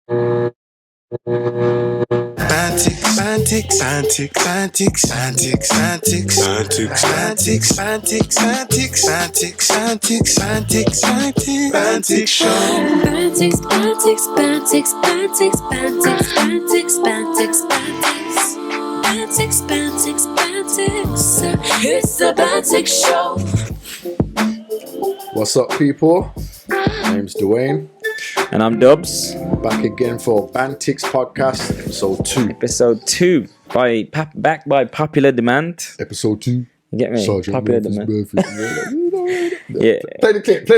Bantics, Bantics, Bantics, Bantics, Bantics, Bantics, Bantics, Bantics, Bantics, Bantics, Bantics, Bantics, Bantics, Bantics, Bantics Show. Bantics, Bantics, Bantics, Bantics, Bantics, Bantics, Bantics, Bantics, Bantics, Bantics, Bantics. It's the Bantics Show. What's up, people? My name's Dwayne. And I'm Dubs. Back again for Bantics Podcast, episode 2. Episode 2, backed by popular demand. Episode 2. You get me? Sergeant Popular Murphy's demand. birthday. Yeah. Play the clip.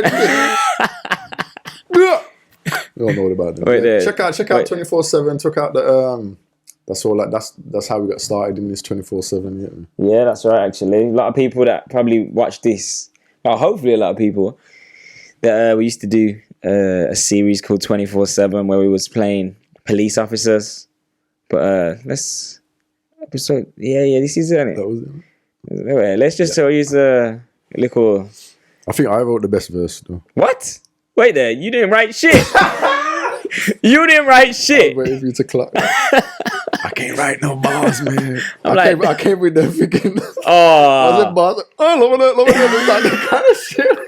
We all know about it. Wait there. Check out 24/7. Check out the That's all. Like that's how we got started in this 24/7. Yeah, that's right. Actually, a lot of people that probably watch this. Well, hopefully, a lot of people that we used to do a series called 24/7 where we was playing police officers. But let's episode. Yeah, this is it. That was it. Anyway, let's just use a little. I think I wrote the best verse though. What? Wait there, you didn't write shit. You didn't write shit. I'm waiting for you to clock. I can't write no bars, man. I came with that freaking. Oh, I was in bars. Like, love it, that kind of shit.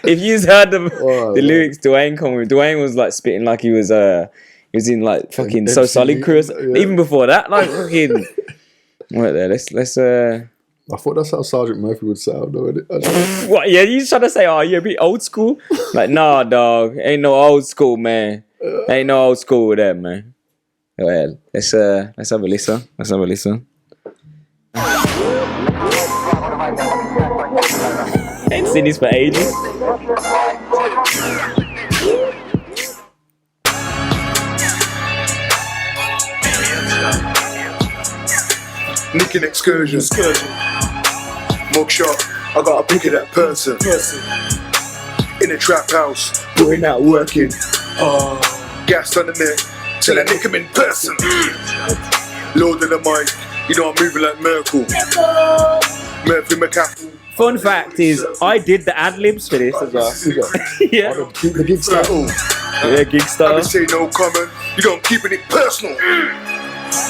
If you heard the lyrics Dwayne come with, Dwayne was like spitting like he was in like fucking So Solid Crew. Even before that, like fucking. Wait there, let's I thought that's how Sergeant Murphy would sound, though. What? Yeah, you trying to say, oh, you're a bit old school? Like, nah, dog, ain't no old school, man. Ain't no old school with that, man. Well, let's have a listen. Ain't seen this for ages. Nicking excursion. Mugshot. I got a pick of that person. In a trap house, putting out working. Gas on the neck till I nick him in person. Lord of the mic, you know I'm moving like Merkel. Murphy McCaffrey. Fun fact is, I did the ad-libs for this as well. Yeah. The gig style. Yeah, gig I star. would say no comment, you know I'm keeping it personal.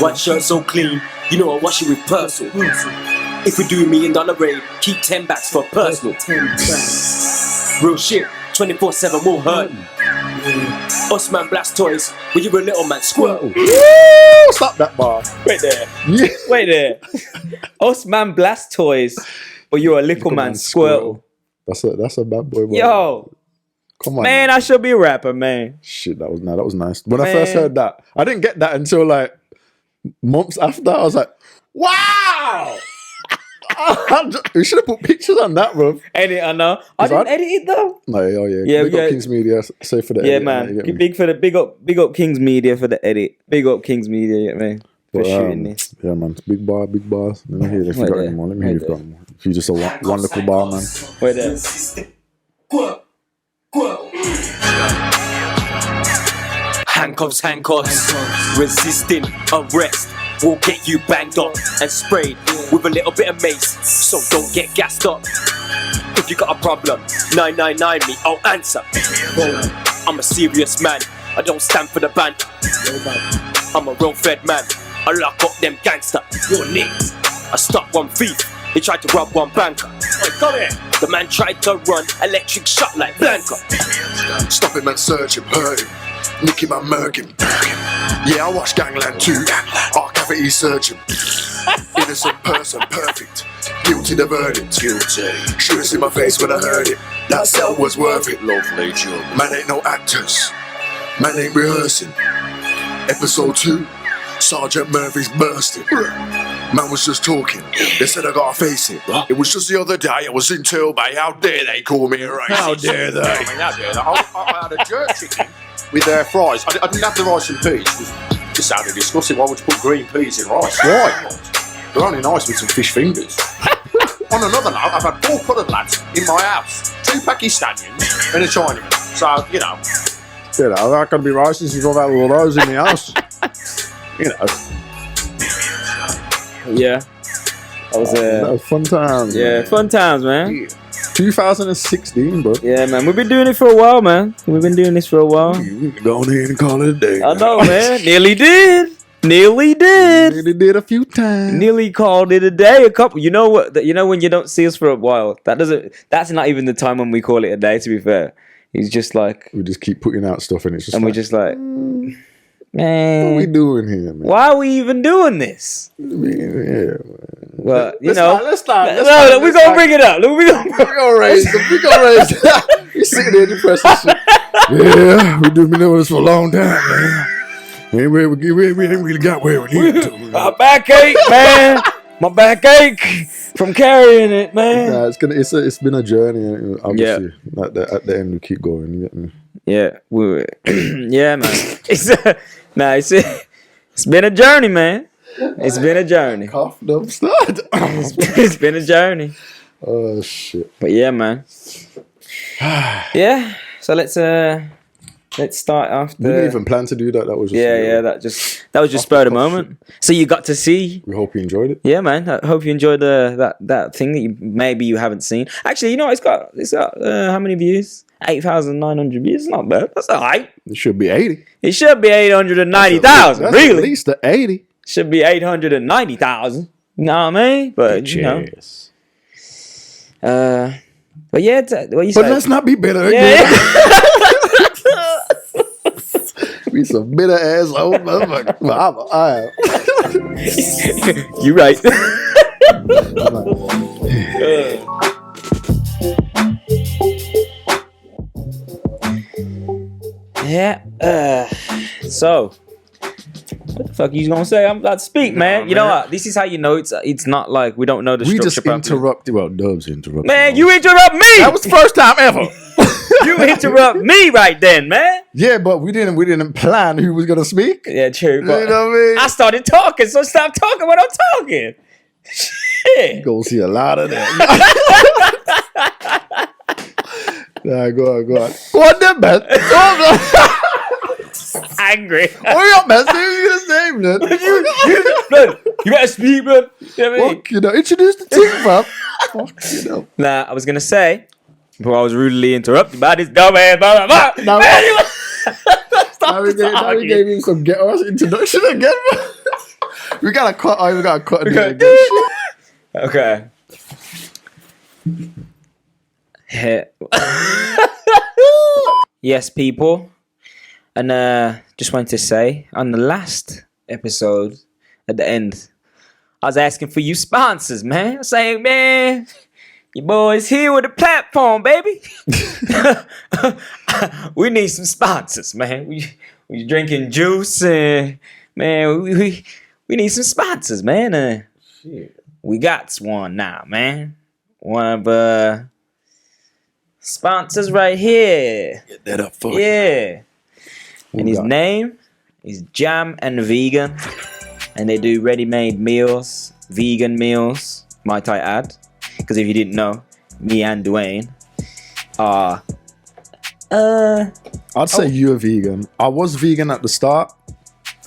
White shirt so clean, you know I wash it with personal. If we do $1 million raid, keep 10 backs for personal. Real shit, 24/7 will hurt. Us man blast toys, when you're a little man squirtle. Stop that bar. Wait there. Yeah. Wait there. Us man blast toys, but you're a little man squirtle. That's a bad boy. Yo. Come on. Man, I should be a rapper, man. Shit, that was nice. When I first heard that, I didn't get that until like months after. I was like, wow. We should have put pictures on that, bro. Edit, I know. I didn't edit it though. No, Yeah, big up Kings Media, say for the edit. Yeah, man. Big up Kings Media for the edit. Big up Kings Media, man. For shooting this. Yeah, man. Big bars. Let me hear if you got any more. Let me hear if you got any more. If you just a one little bar, man. Wait there. Handcuffs, resisting arrest will get you banged up and sprayed with a little bit of mace, so don't get gassed up. If you got a problem, 999 me, I'll answer. I'm a serious man, I don't stand for the banter. I'm a real fed man, I lock up them gangster. You're nicked. I stopped one thief, he tried to rob one banker. Hey, come here. The man tried to run, electric shot like Blanca. Stop him and search him, hurt him. Nick him and murk him. Yeah, I watch Gangland too. Our cavity surgeon. Innocent person, perfect. Guilty the verdict. Guilty. Shoots in my face when I heard it. That cell was worth it. Lovely job. Man ain't no actors. Man ain't rehearsing. Episode 2. Sergeant Murphy's bursting. Man was just talking. They said I gotta face it. It was just the other day I was in Tilbay. How dare they call me a racist? How dare they? I had a jerk chicken with their fries. I didn't have the rice and peas. It just sounded disgusting. Why would you put green peas in rice? Why? They're only nice with some fish fingers. On another note, I've had 4 coloured lads in my house. 2 Pakistanians and a Chinaman. So, you know. Yeah, I'm not going to be racist if I've had all those in the house. You know. Yeah. That was fun times. Yeah, man. fun times, man. 2016, bro. Yeah, man. We've been doing it for a while, man. We've been doing this for a while. Go on in and call it a day. I know, man. Nearly did. Nearly did. They did a few times. Nearly called it a day. A couple. You know what? You know when you don't see us for a while. That's not even the time when we call it a day. To be fair, it's just like We just keep putting out stuff, and it's just. and like, we're just like, what are we man, doing here, man? why are we even doing this? Yeah. Well, you Let's know, start, let's start. no, we're gonna bring it up. We're gonna We gonna raise them. We gonna raise them. We sitting there depressed and shit. Yeah, we been doing this for a long time, man. We ain't really got where we need to. My back ache, man. My back ache from carrying it, man. Nah, it's been a journey. Obviously, at the end we keep going. You get me? Yeah, yeah, man. It's been a journey, man. It's been a journey. Cough, don't start. It's been a journey. Oh shit. But yeah, man. Yeah. So let's start after. We didn't even plan to do that. That was just that was just spur of the moment. So you got to see. We hope you enjoyed it. Yeah, man. I hope you enjoyed that thing that maybe you haven't seen. Actually, you know, it's got how many views? 8,900 views. It's not bad. That's alright. It should be 80. It should be 890,000. That's Really? At least the 80. Should be 890,000. You know what I mean? But you know. But yeah, what you say? But let's not be bitter Yeah. again. We some bitter asshole motherfucker. Well, I am. You right. Yeah. So, what the fuck you gonna say? I'm about to speak, man. You know what? This is how you know it's not like we don't know the We structure just properly. interrupted. Well, Dubs interrupted. Man, you interrupt me. That was the first time ever. You interrupt me right then, man. Yeah, but we didn't plan who was gonna speak. Yeah, true. You But know what I mean? I started talking, so stop talking when I'm talking. Shit. Go see a lot of that. Nah, go on. Go on then, man. Angry. Hurry up, man. Say what you gonna say, man. You better speak, man. You know what I mean? Fuck, you know, introduce the team, fam. Fuck, you know. Nah, I was gonna say, before I was rudely interrupted by this dumb ass. Now, Stop now we gave him some get us introduction again. We gotta cut. We gotta cut. Okay. Again. Okay. Yes, people. And just wanted to say, on the last episode, at the end, I was asking for you sponsors, man. I was saying, man, your boy's here with a platform, baby. We need some sponsors, man. We drinking juice, and man, we need some sponsors, man. We got one now, man. One of sponsors right here. Get that up for you. Yeah. And his name is Jam and Vegan. And they do ready-made meals, vegan meals, might I add. Because if you didn't know, me and Dwayne are... I'd say you're vegan. I was vegan at the start.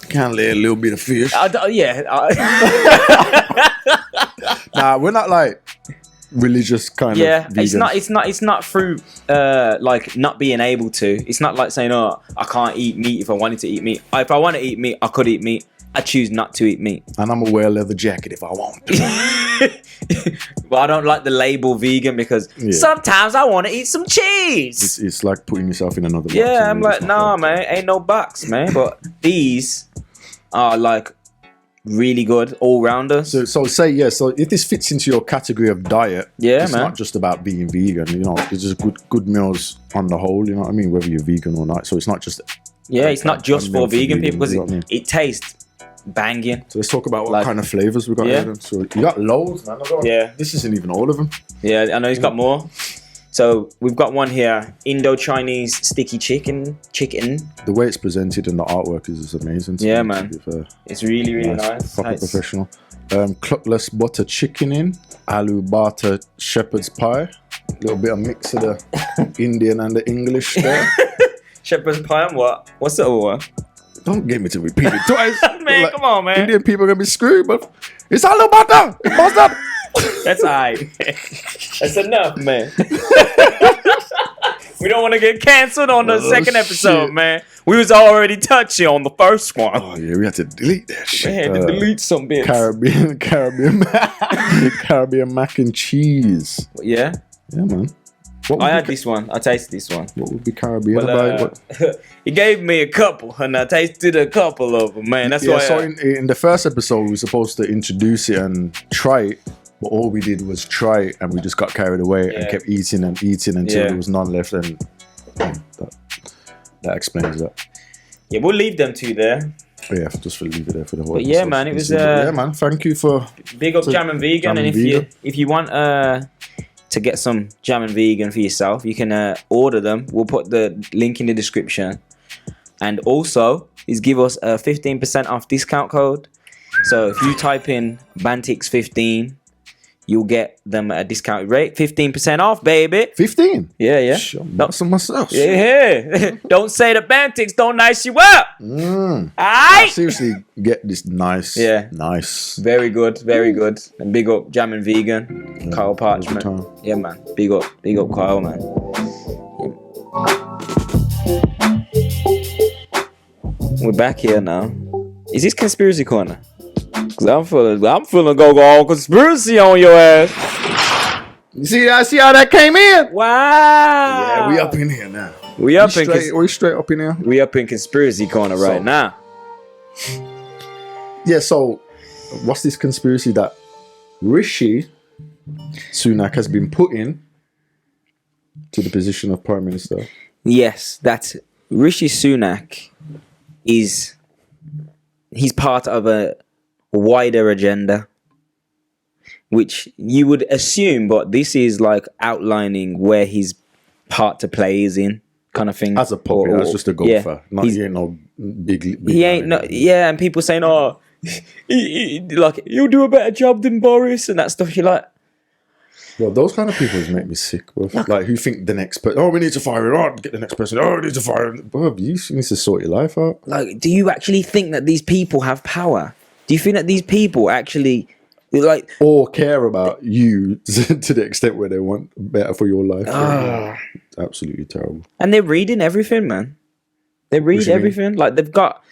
Can't lay a little bit of fish. Nah, we're not like religious kind of vegans. It's not through like not being able to. It's not like saying, oh, I can't eat meat if I wanted to eat meat. If I want to eat meat, I could eat meat. I choose not to eat meat. And I'm gonna wear a leather jacket if I want to. But I don't like the label vegan because sometimes I want to eat some cheese. It's like putting yourself in another box. Yeah, I'm and like, it's not nah, fun. man, ain't no box, man. But these are like really good all-rounders. So if this fits into your category of diet, it's man. not just about being vegan, you know, it's just good meals on the whole, you know what I mean, whether you're vegan or not. So it's not just it's not just for vegan people because you know what I mean? it tastes banging. So let's talk about what kind of flavors we got here then. So you got loads, man. Yeah. This isn't even all of them. Yeah, I know he's got more. So we've got one here, Indo-Chinese sticky chicken. The way it's presented and the artwork is amazing. Yeah, man. To be fair. It's really, really nice. Proper professional. Cluckless butter chicken in, aloo butter shepherd's pie. A little bit of mix of the Indian and the English there. Shepherd's pie and what? What's the other one? Don't get me to repeat it twice. Man, come on, man. Indian people are gonna be screwed, but it's aloo butter. What's that? That's alright. That's enough, man. We don't want to get cancelled on the second episode, shit. man. We was already touchy on the first one. Oh yeah, we had to delete that shit. We had to delete some bits. Caribbean mac and cheese. Yeah, Yeah, man. What I would had be, this one. I tasted this one. what would be Caribbean Well, about it? he gave me a couple, and I tasted a couple of them, man. That's Yeah, why. so in the first episode, we were supposed to introduce it and try it, but all we did was try it, and we just got carried away and Yeah. kept eating and eating until Yeah. there was none left, and that explains that. yeah, we'll leave them two there. But yeah, just leave it there for the whole. But yeah, episode. man, it was, yeah, man. Thank you for. Big up So, Jam and Vegan, Jam and and if Vegan. you want to get some Jam and Vegan for yourself, you can order them. We'll put the link in the description, and also is give us a 15% off discount code. So if you type in Bantics 15, you'll get them at a discounted rate, 15% off, baby. 15. Yeah. I'm busting myself. Yeah. Don't say the Bantics don't nice you up. Aight? Seriously, get this nice. Yeah. Nice. Very good. And big up Jam and Vegan, Kyle Parchment. time. Yeah, man. Big up Kyle, man. We're back here now. Is this conspiracy corner? Cause I'm feeling go all conspiracy on your ass. You see how that came in? Wow. Yeah, we up in here now. We up in We straight up in here. we up in conspiracy corner right So- now. Yeah, so what's this conspiracy that Rishi Sunak has been put in to the position of Prime Minister? Yes, that Rishi Sunak he's part of a wider agenda, which you would assume, but this is like outlining where his part to play is in, kind of thing. As a puppet, that's just a golfer. Not, he's- he ain't no big he ain't no, yeah, and people saying, oh, like he'll do a better job than Boris and that stuff. You're like, Well, those kind of people make me sick. Bro. Like, who think the next person, oh, we need to fire him, oh, get the next person, oh, we need to fire him. Bro, you need to sort your life out. like, do you actually think that these people have power? Do you think that these people actually, like, Or care about you to the extent where they want better for your life. Absolutely terrible. and they're reading everything, man. They read you mean? everything. Like they've got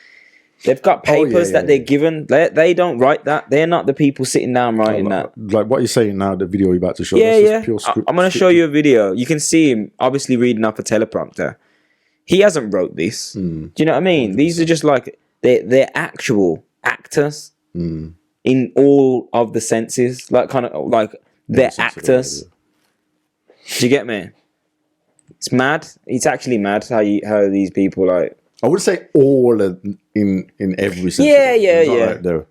papers that they're given. They don't write that. They're not the people sitting down writing that. Like what you're saying now, the video you're about to show. Yeah, that's just yeah. pure script. I'm gonna show you a video. You can see him obviously reading off a teleprompter. He hasn't wrote this. Do you know what I mean? These are just like they're actual actors in all of the senses. Like kind of like they're sense of the actors. Do you get me? It's mad. It's actually mad how these people like. I would say all in every sense. Yeah, of it. yeah, It's not yeah. like they're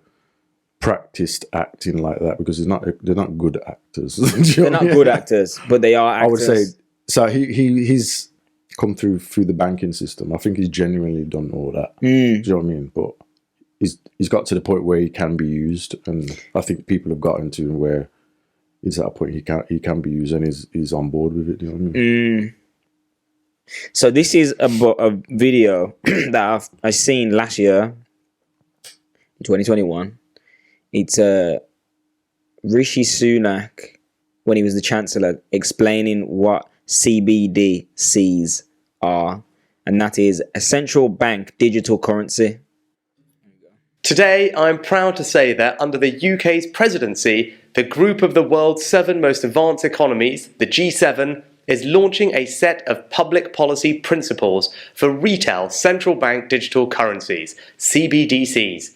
practiced acting like that because they're not good actors. Do you They're know not what I good mean? actors, but they are I actors. would say so. He's come through the banking system. I think he's genuinely done all that. Do you know what I mean? But he's got to the point where he can be used, and I think people have gotten to where he's at a point he can be used, and he's on board with it. Do you know what I mean? So this is a video that I seen last year, 2021. It's Rishi Sunak when he was the Chancellor explaining what CBDCs are, and that is a central bank digital currency. Today, I'm proud to say that under the UK's presidency, the group of the world's 7 most advanced economies, the G7, is launching a set of public policy principles for retail central bank digital currencies, CBDCs.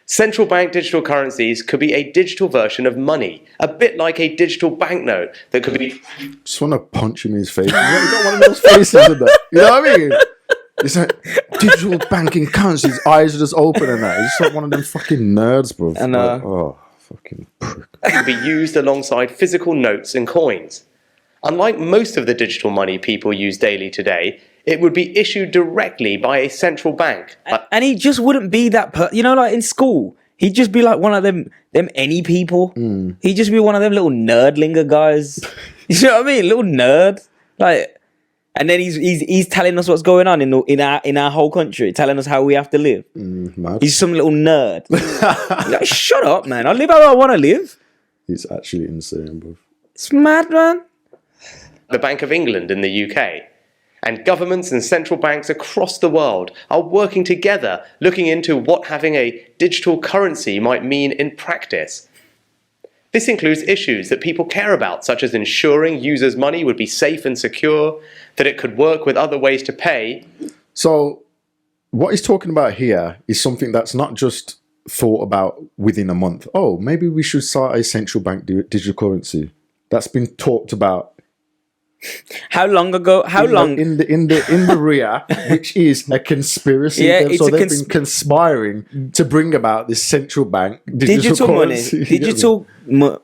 Central bank digital currencies could be a digital version of money, a bit like a digital banknote that could be... Just want to punch him in his face. He's got one of those faces in that. You know what I mean? It's like digital banking currency. His eyes are just open and that. He's just like one of them fucking nerds, bro. And, Like, oh, fucking prick. could be used alongside physical notes and coins. Unlike most of the digital money people use daily today, it would be issued directly by a central bank. And he just wouldn't be that you know, like in school, he'd just be like one of them any people. He'd just be one of them little nerdlinger guys. You know what I mean? Little nerd. Like, and then he's telling us what's going on in our whole country, telling us how we have to live. Mad. He's some little nerd. Like, shut up, man. I live how I want to live. It's actually insane, bro. It's mad, man. The Bank of England in the UK. And governments and central banks across the world are working together, looking into what having a digital currency might mean in practice. This includes issues that people care about, such as ensuring users' money would be safe and secure, that it could work with other ways to pay. So, what he's talking about here is something that's not just thought about within a month. Oh, maybe we should start a central bank digital currency. That's been talked about. How long ago? How long? In the rear, which is a conspiracy. Yeah, it's so a they've been conspiring to bring about this central bank digital money, currency. digital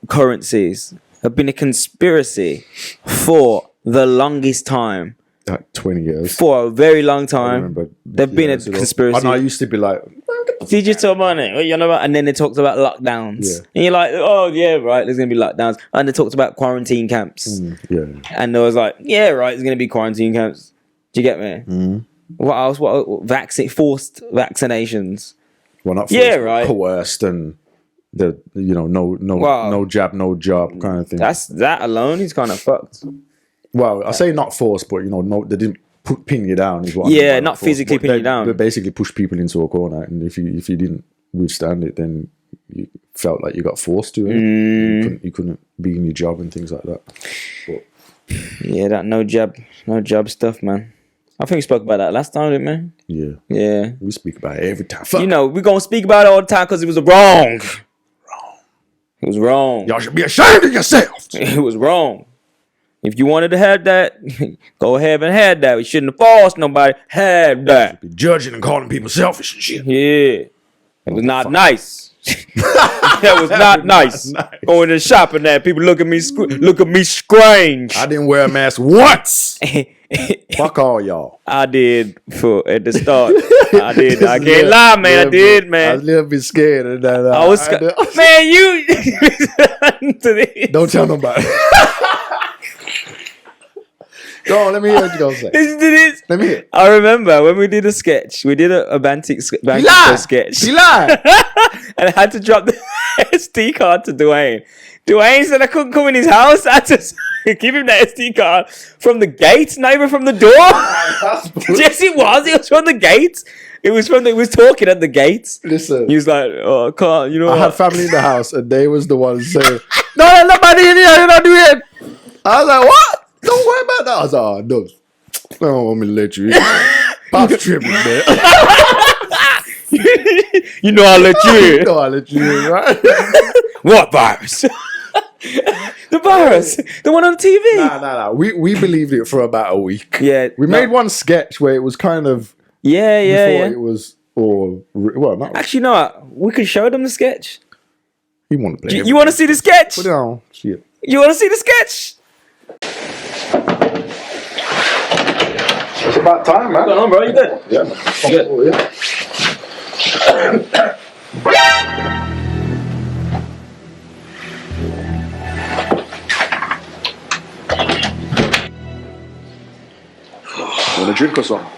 currencies have been a conspiracy for the longest time. Like 20 years. For a very long I time, remember they've been a years ago. conspiracy. And I used to be like, Digital money, what you know about? And then they talked about lockdowns, Yeah. and you're like, oh yeah, right. There's gonna be lockdowns, and they talked about quarantine camps, yeah. and they was like, yeah, right. There's gonna be quarantine camps. Do you get me? What else? What forced vaccinations? Well, not Yeah, forced, right. coerced and the no jab, no job kind of thing. That alone is kind of fucked. Well, I say not forced, but no, they didn't pin you down. Is what I mean Yeah, by not forced. physically But pin you down. They basically push people into a corner, and if you didn't withstand it, then you felt like you got forced to it. You couldn't be in your job and things like that. But Yeah, that no job stuff, man. I think we spoke about that last time, didn't we? yeah, Yeah. we speak about it every time. You know, we're gonna speak about it all the time because it was wrong. It was wrong. Y'all should be ashamed of yourselves. It was wrong. If you wanted to have that, go ahead and have that. We shouldn't have forced nobody. Have that. Be judging and calling people selfish and shit. Yeah. It was not nice. That was not nice. Going to shopping there, people look at me strange. I didn't wear a mask once. Fuck all y'all. I did at the start. I did. I can't lie, man. I did, I man. was a little bit scared of that. I was man. You Don't tell nobody. Go on, let me hear what you're going to say. Listen to this. Let me hear. I remember when we did a sketch. We did a Bantics sketch. He lied. And I had to drop the SD card to Dwayne. Dwayne said I couldn't come in his house. I had to give him the SD card from the gate, not even from the door. Yes, it was. It was from the gate. It was talking at the gate. Listen. He was like, oh, I can't, you know I what? had family in the house and they was the ones saying, no, nobody in here, you're not doing it. I was like, what? Don't worry about that. I was like, oh, no. I don't want me to let you in. Pop's tripping, man. You know I'll let you You in. know I let you in, right? What virus? The virus. The one on TV. Nah. We believed it for about a week. Yeah. We made one sketch where it was kind of Yeah. before it was all, well, not. Actually, you know what? We could show them the sketch. He want to play You want to see the sketch? Put it on. Shit. You want to see the sketch? It's about time, man. What's going on, bro? You good? Yeah, man. Good. Yeah. Want a drink or something?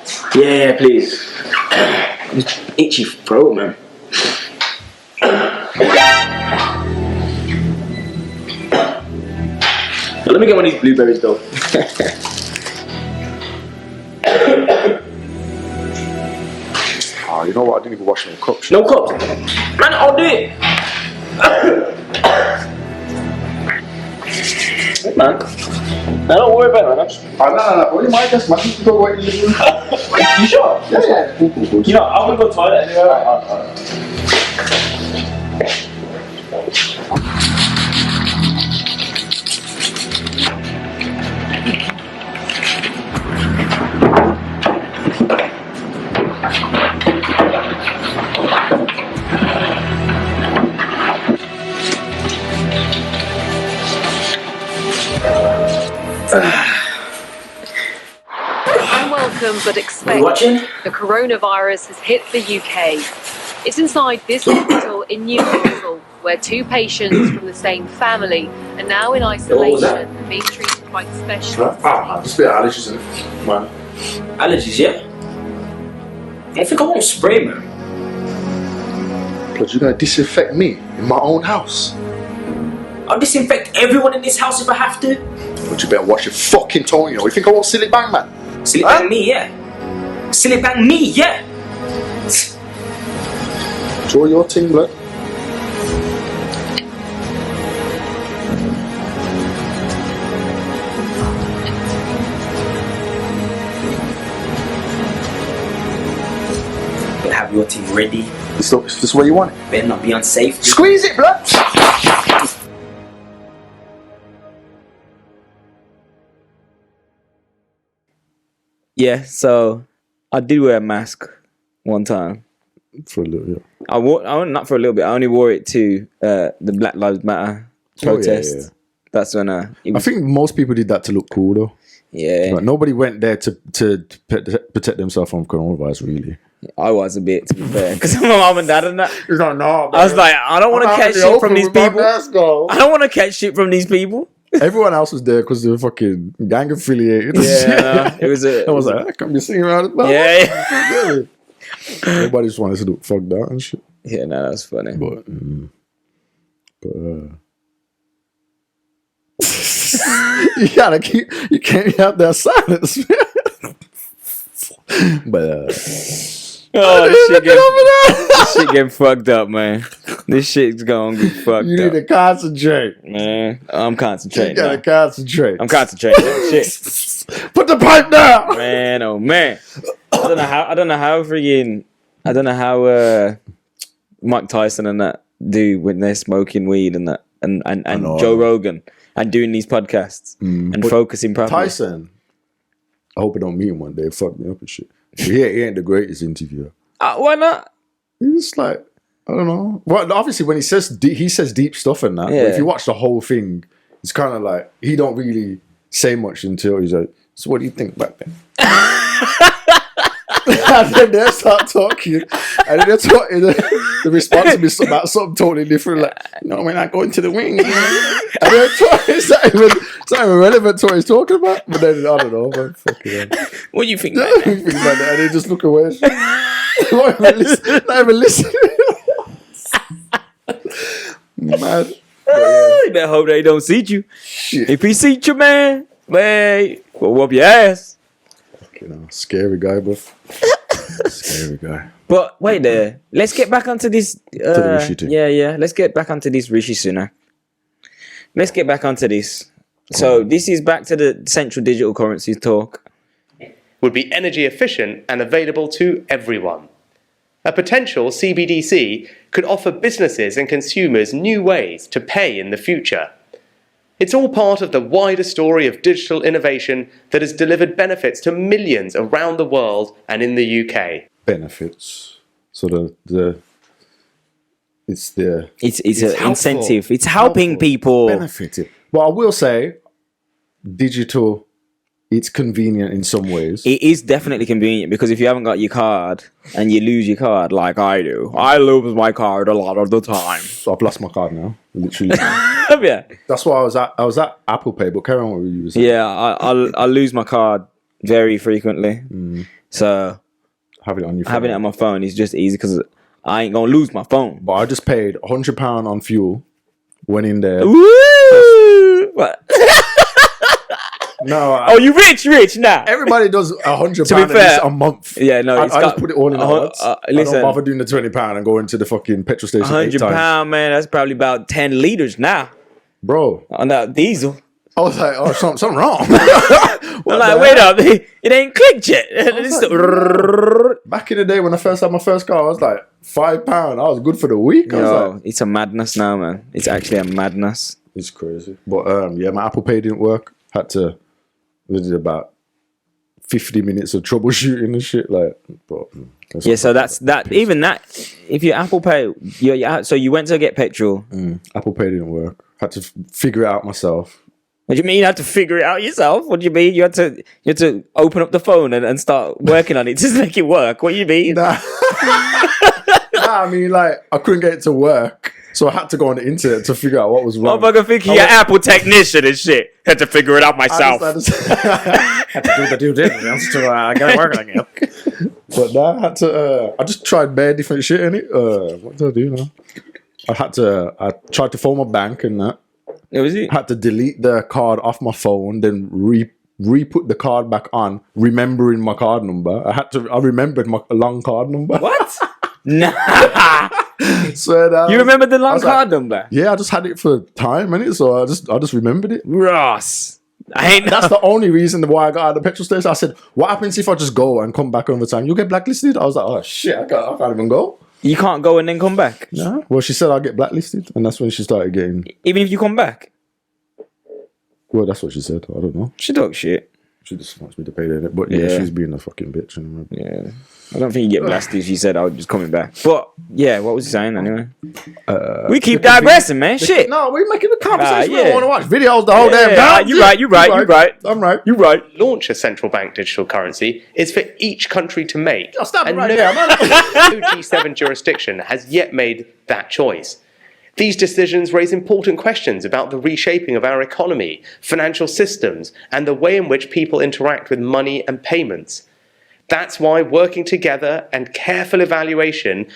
Yeah, please. Itchy throat, man. Let me get one of these blueberries, though. Oh, you know what? I didn't even wash my cups. No cups. Man, I'll do it. Man, don't worry about it, man. No. What do you mind just, man? You go away. You sure? Yeah. Cool. You know, I'm gonna go to the toilet anyway. Unwelcome but expected. watching? The coronavirus has hit the UK. It's inside this hospital in Newcastle, where two patients from the same family are now in isolation and being treated by specialists. Just a bit of allergies in it, man. Allergies, yeah? I think I want spray, man. Because you're going to disinfect me in my own house. I'll disinfect everyone in this house if I have to. But you better watch your fucking tongue, you know. You think I want silly bang, man? Silly bang me, yeah. Silly bang me, yeah. Draw your ting, blood. Better have your team ready. Is this where you want it? Better not be unsafe. Squeeze it, blood. Yeah, so I did wear a mask one time. For a little, yeah. I wore not for a little bit. I only wore it to the Black Lives Matter protest. yeah. That's when I think most people did that to look cool, though. yeah, Like, nobody went there to protect themselves from coronavirus, really. I was a bit, to be fair, because my mom and dad and that. He's like, no, I was like, I don't want to catch shit from these people. I don't want to catch shit from these people. Everyone else was there because they were fucking gang affiliated. Yeah, it was a. I was like, I can't be singing around it. Yeah. Everybody just wanted to look fucked out and shit. Yeah, no, that was funny. But you can't have that silence, man. But this shit getting fucked up, man. This shit's gonna get fucked you need up. to concentrate. Man, I'm You concentrating. gotta now. concentrate. I'm concentrating. Shit, Put the pipe down. man. Oh man. I don't know how Mike Tyson and that do when they're smoking weed and that, and know. Joe Rogan and doing these podcasts and But focusing properly. Tyson, I hope I don't meet him one day. Fuck me up and shit. But he ain't the greatest interviewer. Why not? He's just like, I don't know. Well, obviously, when he says deep stuff and that. But Yeah. if you watch the whole thing, it's kind of like he don't really say much until he's like, "So what do you think back then?" And then they start talking, and then they're talking. The response is about something totally different. Like, no, we're not going to the wing. And they're talking, it's not even relevant to what he's talking about. But then I don't know. Man, fucking hell. What do you think? I don't think about that. And they just look away. Not even listen. Mad. You better hope they don't see you. Shit. If he see you, man, we'll whoop your ass. You know, scary guy, but scary guy. But wait there. Let's get back onto this. the Rishi thing. Yeah. Let's get back onto this Rishi Sunak. Let's get back onto this. So this is back to the central digital currency talk. Would be energy efficient and available to everyone. A potential CBDC could offer businesses and consumers new ways to pay in the future. It's all part of the wider story of digital innovation that has delivered benefits to millions around the world and in the UK. Benefits. So it's an Helpful. Incentive. It's helping people. Benefited. Well, I will say, digital. It's convenient in some ways. It is definitely convenient because if you haven't got your card and you lose your card, like I do, I lose my card a lot of the time. So I've lost my card now, literally. Yeah, That's why I was at Apple Pay, but carry on what you were saying. yeah. I lose my card very frequently, so Have it on your phone. having it on my phone is just easy because I ain't gonna lose my phone. But I just paid £100 on fuel. Went in there. Woo! What? No, Oh, you rich now. everybody does £100 To be fair- a month. Yeah, no, I it's just got- put it all in the odds. I listen. don't bother doing the £20 and going to the fucking petrol station 8 £100, times. man. That's probably about 10 liters now Bro, on that diesel. I was like, oh, something wrong. I'm like, wait up, it ain't clicked yet. It's still- Back in the day when I first had my first car, I was like £5. I was good for the week. I was Yo, like, it's a madness now, man. It's actually a madness. it's crazy. But yeah, my Apple Pay didn't work. We did about 50 minutes of troubleshooting and shit. Like, but Yeah, so that's that. Even that, if your Apple Pay, so you went to get petrol. Apple Pay didn't work. Had to figure it out myself. What do you mean you had to figure it out yourself? What do you mean you had to open up the phone and start working on it to make it work? What do you mean? Nah, I mean, like, I couldn't get it to work. So I had to go on the internet to figure out what was wrong. Motherfucker thinking you're Apple technician and shit. Had to figure it out myself. I had to do the due diligence to get it working again. But now I had to. I just tried bare different shit in it. What did I do now? I tried to phone my bank and that, Was it? I had to delete the card off my phone, then re-put the card back on, remembering my card number. I remembered my long card number. What? Nah. So You remember the I long was card number? Yeah, I just had it for time, innit? So I just remembered it. Ross. I ain't That's the only reason why I got out of the petrol station. I said, what happens if I just go and come back another time? You'll get blacklisted. I was like, oh shit, I can't even go. You can't go and then come back. No. Well, she said I'll get blacklisted, and that's when she started getting. Even if you come back. Well, that's what she said. I don't know. She talk shit. She just wants me to pay that. But yeah, Yeah. she's being a fucking bitch. Anyway. Yeah. I don't think you get blasted. She said I was just coming back. But yeah, what was he saying anyway? We keep digressing, man. Shit. No, we're making a conversation. We yeah. don't want to watch videos the whole damn Yeah, time. you're right. I'm right. You're right. Launch a central bank digital currency is for each country to make. Oh, stop it and right no, there, man. no G7 jurisdiction has yet made that choice. These decisions raise important questions about the reshaping of our economy, financial systems, and the way in which people interact with money and payments. That's why working together and careful evaluation.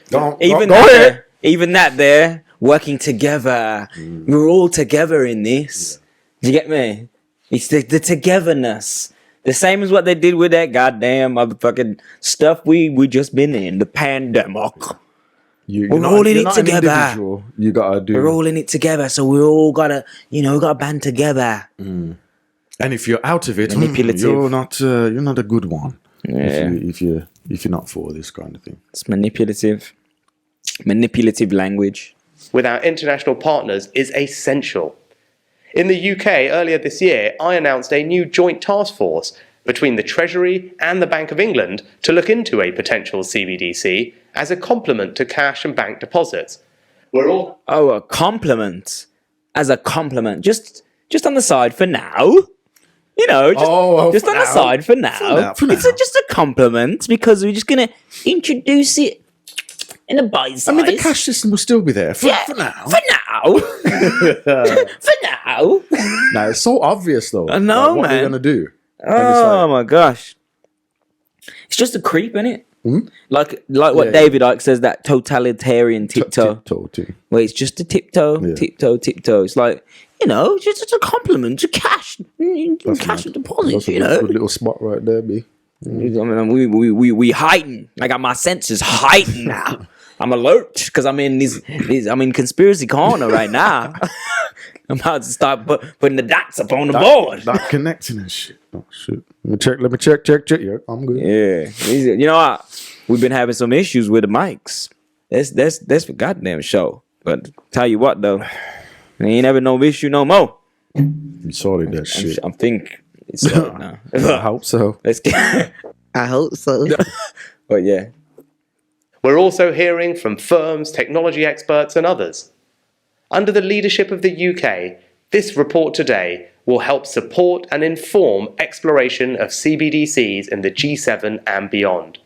Even that there, working together. We're all together in this. Do you get me? It's the togetherness. The same as what they did with that goddamn motherfucking stuff we just been in, the pandemic. We're all in it together. You gotta do. We're all in it together, so we all gotta band together. And if you're out of it, Manipulative. you're not a good one. Yeah. If you're not for this kind of thing. It's manipulative language. with our international partners is essential. In the UK, earlier this year, I announced a new joint task force between the Treasury and the Bank of England to look into a potential CBDC as a complement to cash and bank deposits. We're all a compliment. As a compliment. Just on the side for now. You know, just on the side for now. For now. It's just a compliment because we're just going to introduce it in a bite size. I mean, the cash system will still be there for now. For now. For now. No, it's so obvious, though. I know, what they're man. going to do. Oh my gosh. It's just a creep, innit? Like what Yeah. David Icke says, that totalitarian tiptoe. Tiptoe too. Where it's just a tiptoe, Yeah. tiptoe. It's like, you know, just a compliment to cash. Cash and deposits, That's a you know. good little spot right there, B. I mean, we heighten. I got my senses heightened now. I'm alert because I'm in I'm in conspiracy corner right now. I'm about to start putting the dots up on the board. That connecting and shit. Oh shit. Let me check. Yeah, I'm good. Yeah, you know what? We've been having some issues with the mics. That's for goddamn show. But tell you what though, there ain't ever no issue no more. You sorted that shit. I'm think it's sorted now. I hope so. Let's get. I hope so. But yeah. We're also hearing from firms, technology experts, and others. Under the leadership of the UK, this report today will help support and inform exploration of CBDCs in the G7 and beyond.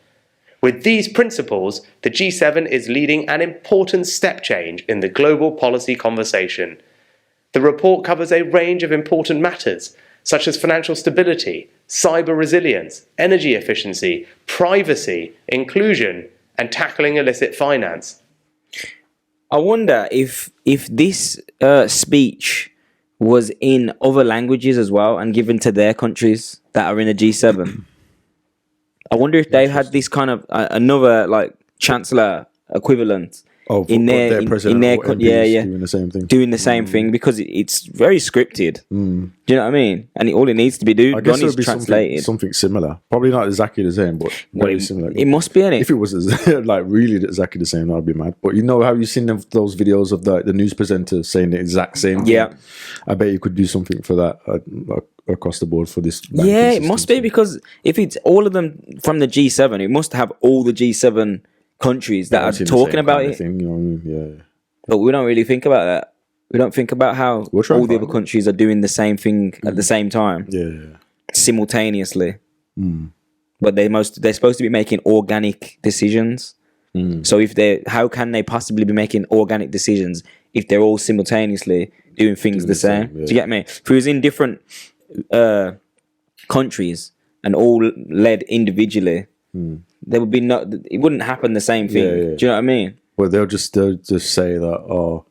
With these principles, the G7 is leading an important step change in the global policy conversation. The report covers a range of important matters, such as financial stability, cyber resilience, energy efficiency, privacy, inclusion, and tackling illicit finance. I wonder if this speech was in other languages as well and given to their countries that are in the G7. I wonder if they had this kind of another like chancellor equivalent in their president or MPs doing the same thing. Because it's very scripted. Do you know what I mean? And all it needs to be I guess done it is would be translated. something similar. Probably not exactly the same, but very similar. It must be, innit? If it was like really exactly the same, I'd be mad. But you know how you've seen those videos of the news presenter saying the exact same thing? Yeah. I bet you could do something for that across the board for this. Yeah, it must be, because if it's all of them from the G7, it must have all the G7 countries that are talking about it. Thing, you know what I mean? Yeah. But we don't really think about that. We don't think about how all the other countries are doing the same thing at the same time. Yeah. Simultaneously. But they're supposed to be making organic decisions. So how can they possibly be making organic decisions if they're all simultaneously doing things the same? Yeah. Do you get me? If it was in different countries and all led individually, there would be it wouldn't happen the same thing. Yeah. Do you know what I mean? Well, they'll just say that,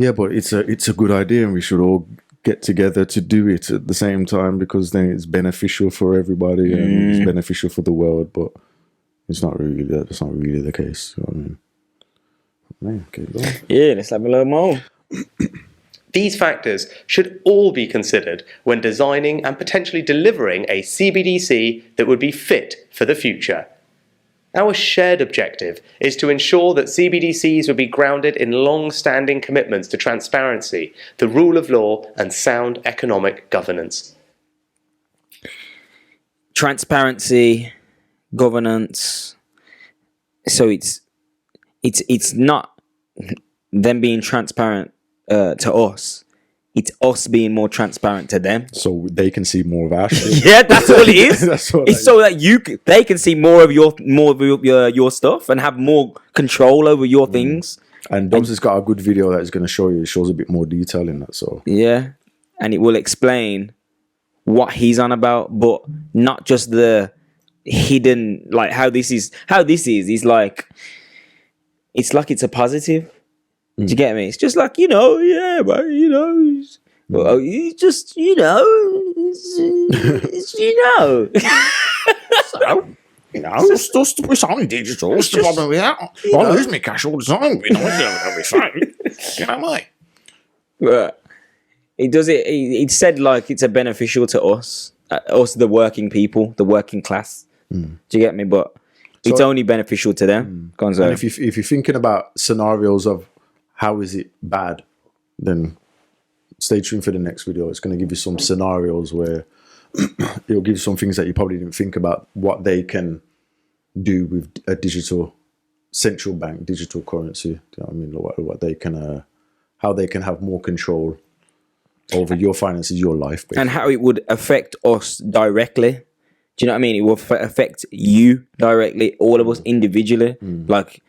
Yeah, but it's a good idea, and we should all get together to do it at the same time, because then it's beneficial for everybody and it's beneficial for the world. But it's not really that. That's not really the case. You know what I mean? Man, keep going. Yeah, let's have a little more. These factors should all be considered when designing and potentially delivering a CBDC that would be fit for the future. Our shared objective is to ensure that CBDCs would be grounded in long-standing commitments to transparency, the rule of law, and sound economic governance. Transparency, governance. So it's not them being transparent to us. It's us being more transparent to them, So they can see more of our shit. Yeah, that's all it is. That's what It's so that they can see more of your stuff and have more control over your things. And Dobbs has got a good video that is going to show you. It shows a bit more detail in that. So Yeah, and it will explain what he's on about, but not just the hidden, like how this is. It's like it's a positive. Do you get me? It's just like, yeah, but well, you just, it's It's only digital. What's the problem with that? I lose my cash all the time. It'll be fine. You know what I mean? But it does it. It said like it's a beneficial to us, the working people, the working class. Do you get me? But it's only beneficial to them. Go on, and if you're thinking about scenarios of how is it bad, then stay tuned for the next video. It's going to give you some scenarios where it'll give you some things that you probably didn't think about, what they can do with a digital central bank, digital currency. Do you know what I mean? What they can, how they can have more control over your finances, your life, basically. And how it would affect us directly. Do you know what I mean? It will affect you directly, all of us individually. Like,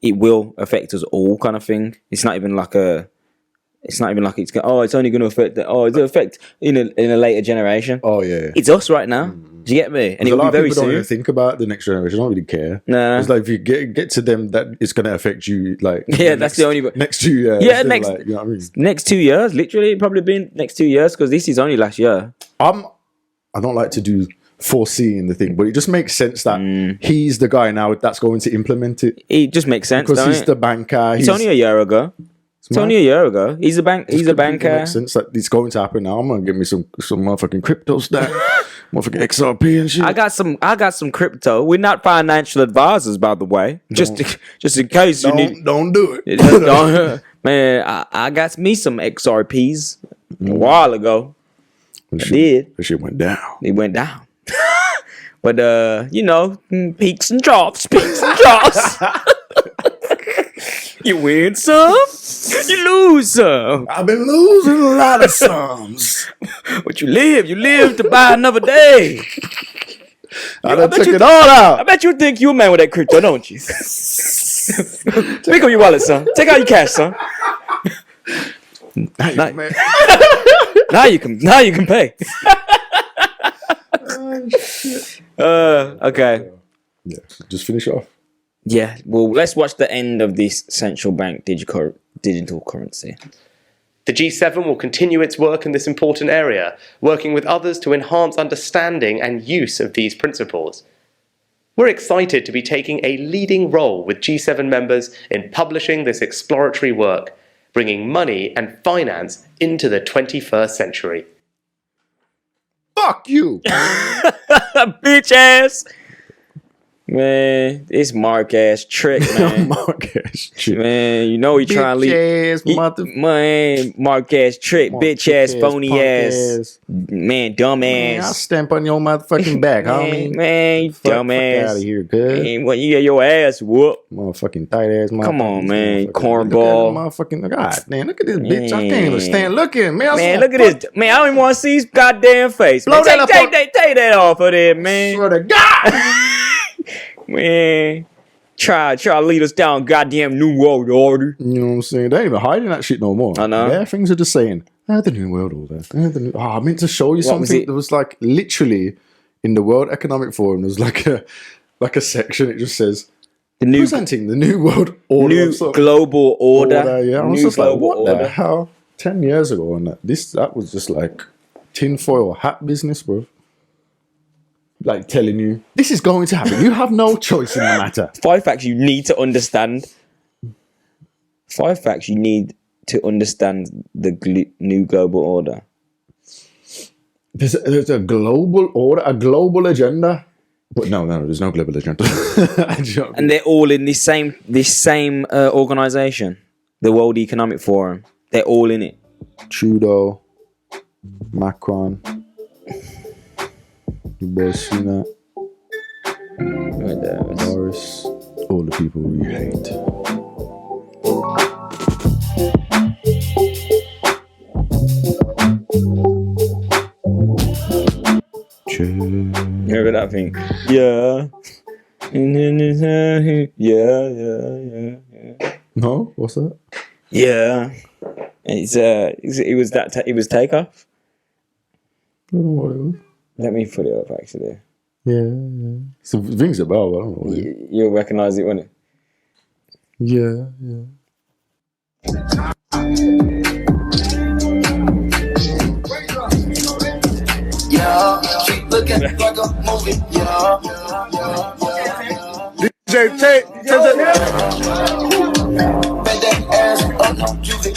it will affect us all, kind of thing. It's not even like it's only going to affect it'll affect in a later generation. Oh yeah, It's us right now. Do you get me? And it will be very people don't soon. even think about the next generation. They don't really care. Nah. It's like if you get to them, that it's going to affect you. Like Yeah, that's the only. next 2 years. Yeah, They're next like, you know what I mean? next 2 years, literally, probably been next 2 years, because this is only last year. I don't like to do foreseeing the thing, but it just makes sense that he's the guy now that's going to implement it, It just makes sense, because don't he's it? the banker. It's only a year ago. It's only a year ago. He's a banker. Makes sense that it's going to happen now. I'm gonna give me some motherfucking crypto stack, motherfucking XRP and shit. I got some crypto. We're not financial advisors, by the way. Just in case you need. Don't do it. Man, I got me some XRPs a while ago. I did. That shit went down. It went down. But peaks and drops. You win some, you lose some. I've been losing a lot of sums. But you live to buy another day. I done took it all out. I bet you think you a man with that crypto, don't you? Pick up your wallet, son. Take out your cash, son. Now you can pay. Okay. Yeah, just finish off. Yeah, well, let's watch the end of this central bank digital currency. The G7 will continue its work in this important area, working with others to enhance understanding and use of these principles. We're excited to be taking a leading role with G7 members in publishing this exploratory work, bringing money and finance into the 21st century. Fuck you. Bitch ass. Man, it's Mark ass trick, man. Mark ass trick. Man, you know he trying to leave. Man, Mark ass trick, bitch ass, phony ass. Man, dumb Man, I'll ass. stamp on your motherfucking back, homie. Man, dumb Fuck out ass. of here, good. Man, what, you get your ass whooped. Motherfucking tight ass motherfucker. Come on, man, Motherfucker. cornball. Look at motherfucking God, man, look at this bitch. I can't even stand looking, man. Man, look at this. Man, I don't even want to see his goddamn face. Man, Blow that take that off of there, man. Swear to God. Man, try to lead us down goddamn New World Order. You know what I'm saying? They ain't even hiding that shit no more. I know. Yeah, things are just saying, the New World Order. I meant to show you What was something. it? There was like literally in the World Economic Forum, there's like a section, it just says, The new presenting the new world order. new of sort of global order. Yeah, I was New just like, global what the order. hell? 10 years ago, and that was just like tinfoil hat business, bro. Like telling you this is going to happen. You have no choice in the matter. 5 facts you need to understand. 5 facts you need to understand the new global order. There's a global order, a global agenda. But no, there's no global agenda. And they're all in this same organization, the World Economic Forum. They're all in it. Trudeau, Macron, your boy Sunak, Right there. Boris, all the people we hate. You remember that thing? Yeah. Yeah. No, what's that? Yeah. It was Takeoff. I don't know what it was. Let me put it up actually. Yeah. So it rings a bell, but I don't know what it is. You'll recognize it, won't it? Yeah. Yeah, keep looking like a movie. Yeah. DJ Tate, Bend that ass up, you can.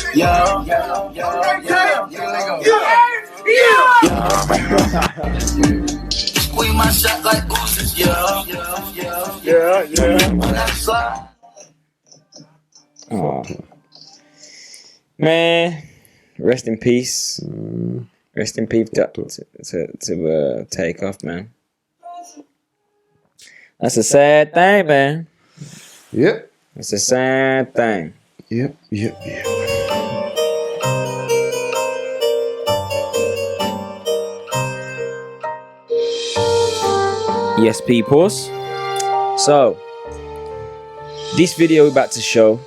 Squeeze my shot like oozes. Yeah. When I slide. Oh. Man, rest in peace. Rest in peace to Takeoff, man. That's a sad thing, man. Yep. It's a sad thing. Yep. Yes, peoples. So, this video we're about to show,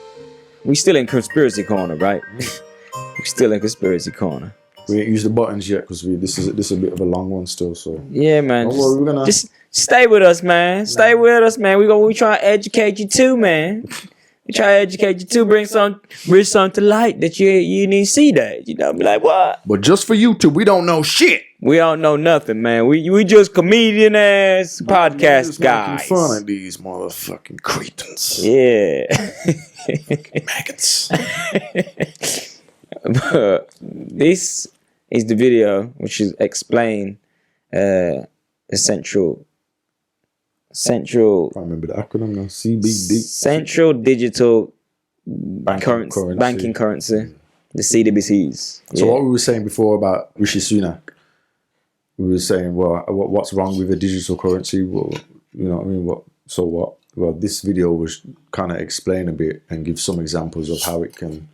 we still in conspiracy corner, right? We're still in conspiracy corner. We ain't used the buttons yet because this is a bit of a long one still. So Yeah, man. Don't worry, we're gonna- Just stay with us, man. Stay with us, man. We try to educate you too, man. We try to educate you too. Bring something to light that you need to see that. You know, be like, what? but just for YouTube, we don't know shit. We don't know nothing, man. We just comedian ass podcast Just making guys. fun of these motherfucking cretins. Yeah. Maggots. But this is the video which is explain the central I can't remember the acronym now. CBD. central digital Banking banking currency, the CBDCs. So what we were saying before about Rishi Sunak, we were saying, well, what's wrong with a digital currency? Well, you know what I mean? What? Well, this video was kind of explain a bit and give some examples of how it can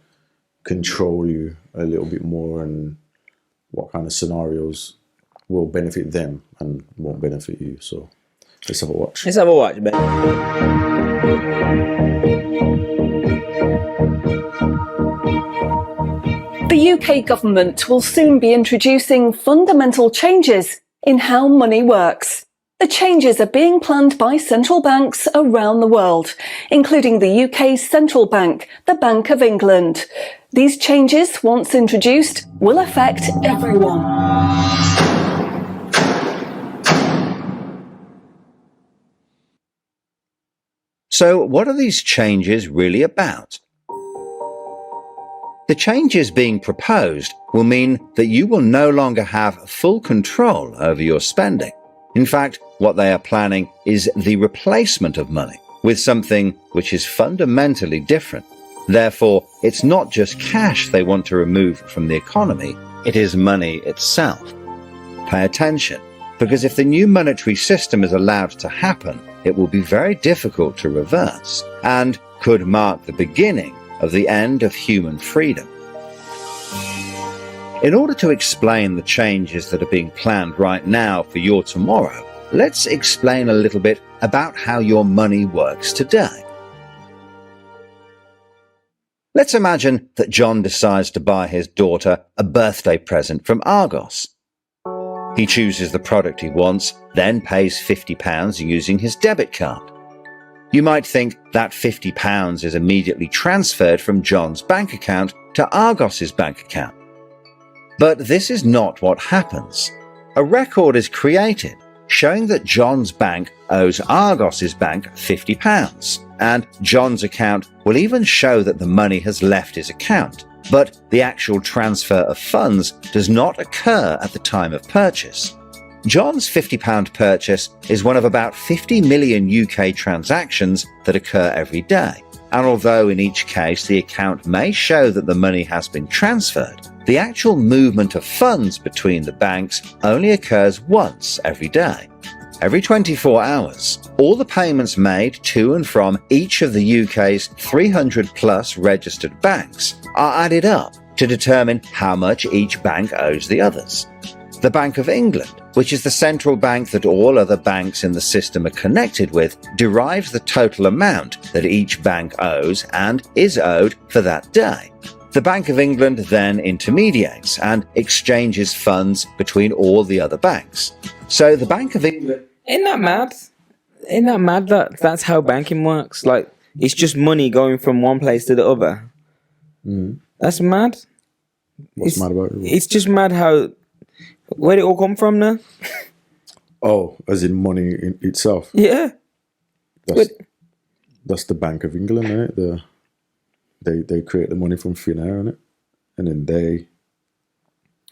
control you a little bit more and what kind of scenarios will benefit them and won't benefit you. So let's have a watch. Let's have a watch, man. The UK government will soon be introducing fundamental changes in how money works. The changes are being planned by central banks around the world, including the UK's central bank, the Bank of England. These changes, once introduced, will affect everyone. So, what are these changes really about? The changes being proposed will mean that you will no longer have full control over your spending. In fact, what they are planning is the replacement of money with something which is fundamentally different. Therefore, it's not just cash they want to remove from the economy, it is money itself. Pay attention, because if the new monetary system is allowed to happen, it will be very difficult to reverse and could mark the beginning of the end of human freedom. In order to explain the changes that are being planned right now for your tomorrow, let's explain a little bit about how your money works today. Let's imagine that John decides to buy his daughter a birthday present from Argos. He chooses the product he wants, then pays £50 using his debit card. You might think that £50 is immediately transferred from John's bank account to Argos's bank account. But this is not what happens. A record is created showing that John's bank owes Argos's bank £50, and John's account will even show that the money has left his account, but the actual transfer of funds does not occur at the time of purchase. John's £50 purchase is one of about 50 million UK transactions that occur every day, and although in each case the account may show that the money has been transferred, the actual movement of funds between the banks only occurs once every day. Every 24 hours, all the payments made to and from each of the UK's 300 plus registered banks are added up to determine how much each bank owes the others. The Bank of England, which is the central bank that all other banks in the system are connected with, derives the total amount that each bank owes and is owed for that day. The Bank of England then intermediates and exchanges funds between all the other banks. So the Bank of England... Isn't that mad? Isn't that mad that that's how banking works? Like, it's just money going from one place to the other. That's mad. What's mad about it? It's just mad how... Where did it all come from now? Oh, as in money in itself? Yeah. That's the Bank of England, right? They create the money from thin air, innit? And then they...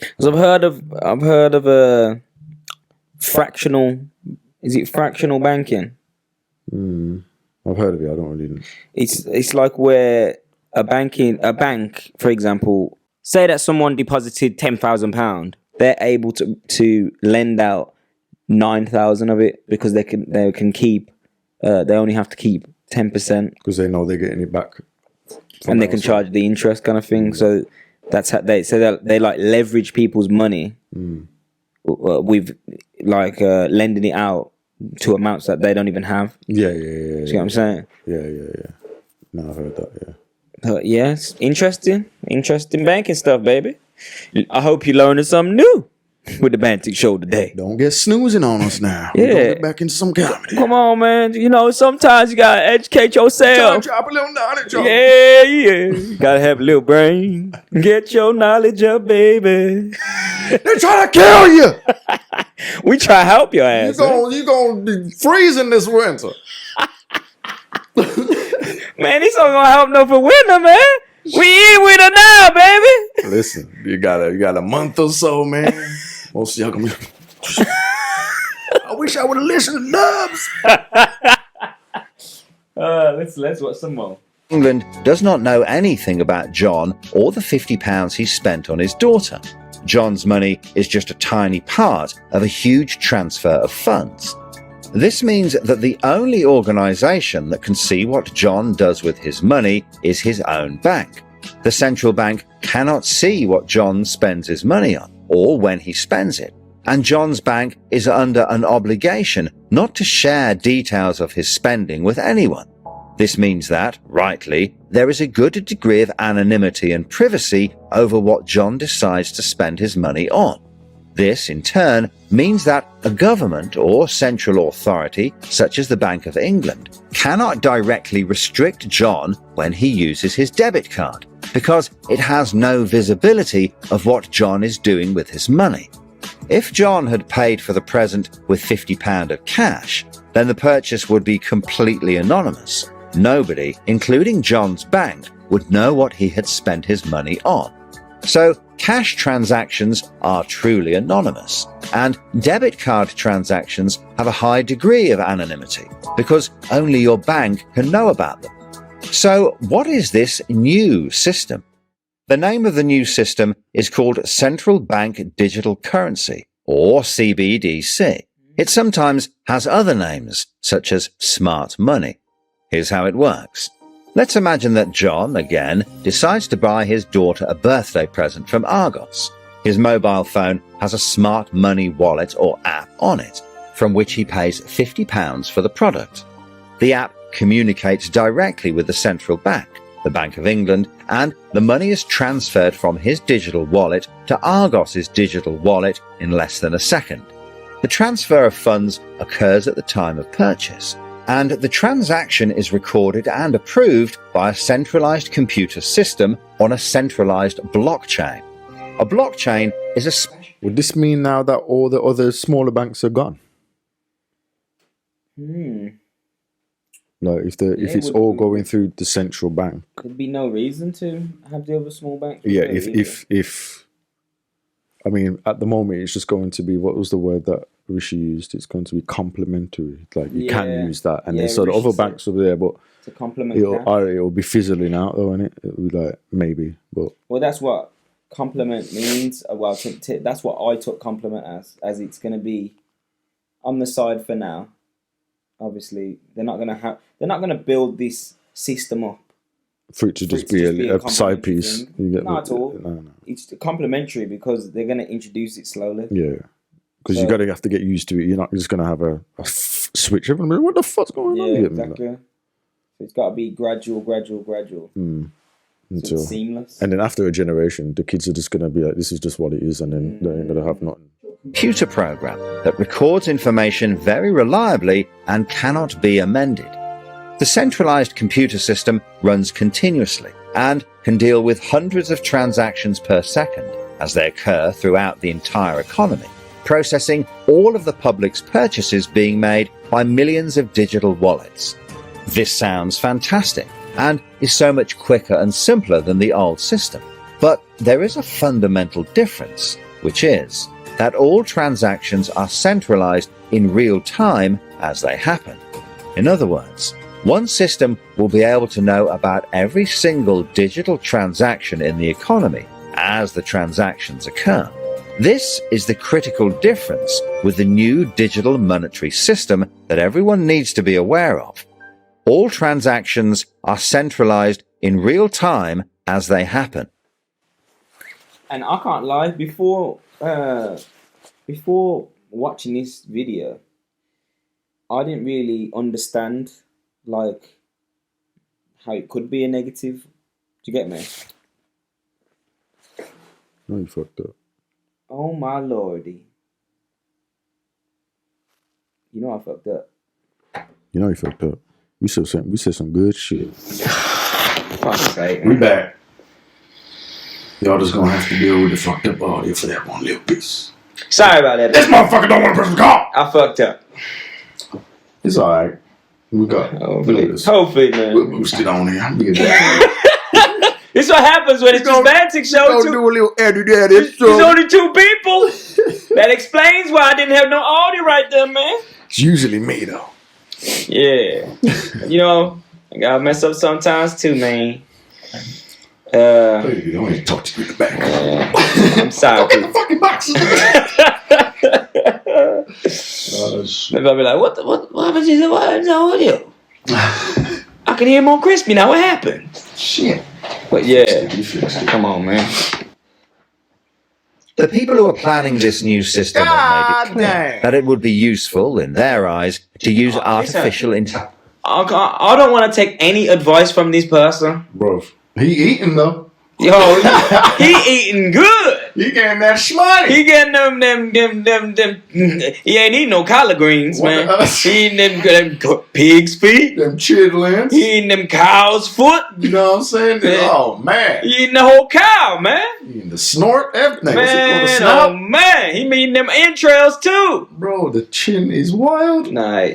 Because I've heard of a fractional... Is it fractional banking? I've heard of it. I don't really know. It's like where a bank, for example, say that someone deposited £10,000, they're able to lend out 9,000 of it because they can keep. They only have to keep 10% because they know they're getting it back, and they can charge the interest kind of thing. So that's how they like leverage people's money with like lending it out to amounts that they don't even have. Yeah. See what I'm saying? Yeah. No, I've heard that. Yes, interesting banking stuff, baby. I hope you learned something new with the Bantics show today. Don't get snoozing on us now. Yeah. We're gonna get back into some comedy. Come on, man. You know, sometimes you gotta educate yourself. Drop a little knowledge on. Yeah. You gotta have a little brain. Get your knowledge up, baby. They're trying to kill you. We try to help your ass. You gonna be freezing this winter. Man, this ain't gonna help no for winter, man. We in winter now, baby. Listen, you got a month or so, man. Most of y'all gonna be... I wish I would have listened to Nubs. Let's watch some more. England does not know anything about John or the £50 he spent on his daughter. John's money is just a tiny part of a huge transfer of funds. This means that the only organisation that can see what John does with his money is his own bank. The central bank cannot see what John spends his money on or when he spends it, and John's bank is under an obligation not to share details of his spending with anyone. This means that, rightly, there is a good degree of anonymity and privacy over what John decides to spend his money on. This, in turn, means that a government or central authority, such as the Bank of England, cannot directly restrict John when he uses his debit card, because it has no visibility of what John is doing with his money. If John had paid for the present with £50 of cash, then the purchase would be completely anonymous. Nobody, including John's bank, would know what he had spent his money on. So, cash transactions are truly anonymous, and debit card transactions have a high degree of anonymity, because only your bank can know about them. So, what is this new system? The name of the new system is called Central Bank Digital Currency, or CBDC. It sometimes has other names, such as smart money. Here's how it works. Let's imagine that John, again, decides to buy his daughter a birthday present from Argos. His mobile phone has a smart money wallet or app on it, from which he pays £50 for the product. The app communicates directly with the central bank, the Bank of England, and the money is transferred from his digital wallet to Argos's digital wallet in less than a second. The transfer of funds occurs at the time of purchase. and the transaction is recorded and approved by a centralized computer system on a centralized blockchain. A blockchain is a special... Would this mean now that all the other smaller banks are gone? Like if it's all going through the central bank. There'd be no reason to have the other small banks. Yeah, if I mean, at the moment it's just going to be, what was the word that Rishi used? It's going to be complementary. Like you can use that, and there's sort of other banks over there, but to complement it'll be fizzling out though, innit? It'll be like maybe, but well, that's what complement means. Well, that's what I took complement as it's going to be on the side for now. Obviously, they're not going to build this system up for it to just be a side piece. Not at all. No. It's complementary because they're going to introduce it slowly. Yeah, because you're going to have to get used to it. You're not just going to have a switch. Everyone, like, what the fuck's going on? Yeah, exactly. So it's got to be gradual. So it's seamless. And then after a generation, the kids are just going to be like, this is just what it is, and then they ain't going to have nothing. Computer program that records information very reliably and cannot be amended. The centralized computer system runs continuously and can deal with hundreds of transactions per second as they occur throughout the entire economy, processing all of the public's purchases being made by millions of digital wallets. This sounds fantastic and is so much quicker and simpler than the old system. But there is a fundamental difference, which is that all transactions are centralized in real time as they happen. In other words, one system will be able to know about every single digital transaction in the economy as the transactions occur. This is the critical difference with the new digital monetary system that everyone needs to be aware of. All transactions are centralized in real time as they happen. And I can't lie, before watching this video, I didn't really understand like how it could be a negative. Do you get me? No, you fucked up. Oh my lordy. You know I fucked up. You know you fucked up. We said some good shit. Fuck's sake. We back. Y'all just gonna have to deal with the fucked up audio for that one little piece. Sorry about that. This motherfucker don't want to press the call. I fucked up. It's alright. We got hopefully, man. We'll boost it on here. Be back. This is what happens when it's just Bantics show. Don't do a little edit. There's only two people. That explains why I didn't have no audio right there, man. It's usually me though. Yeah. You know, I gotta mess up sometimes too, man. You don't even talk to me in the back. I'm sorry. Get the fucking boxes. Maybe I'll be like, what happened to the audio? I can hear more crispy now. What happened? Shit. But yeah, come on, man. The people who are planning this new system have made it clear that it would be useful, in their eyes, to use artificial intelligence. I don't want to take any advice from this person. Bro, he eating though. Yo, he eating good. He getting that shmoney. He getting them. He ain't eating no collard greens, man. He eating them pig's feet. Them chitlins. He eating them cow's foot. You know what I'm saying? Man. Oh man. He eating the whole cow, man. He eating the snort, everything. Man, oh man. He eating them entrails too. Bro, the chin is wild. Nah.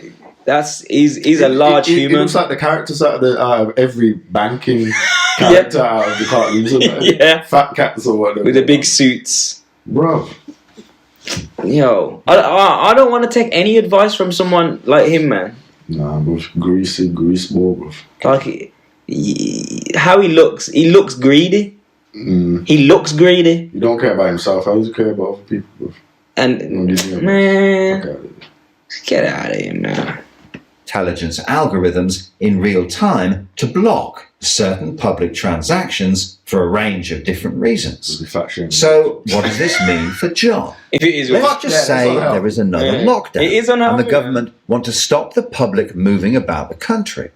He's a large human. It looks like the characters out of every banking character out of the cartoons. Yeah. Fat cats or whatever. With the big suits. Bro. Yo. I don't want to take any advice from someone like him, man. Nah, bro. Greaseball, bro. Like, how he looks greedy. He looks greedy. He don't care about himself. How does he care about other people, bro? And, man. Get out of here, man. Intelligence algorithms in real time to block certain public transactions for a range of different reasons. So, what does this mean for John? Let's just say there is another lockdown and the government want to stop the public moving about the country.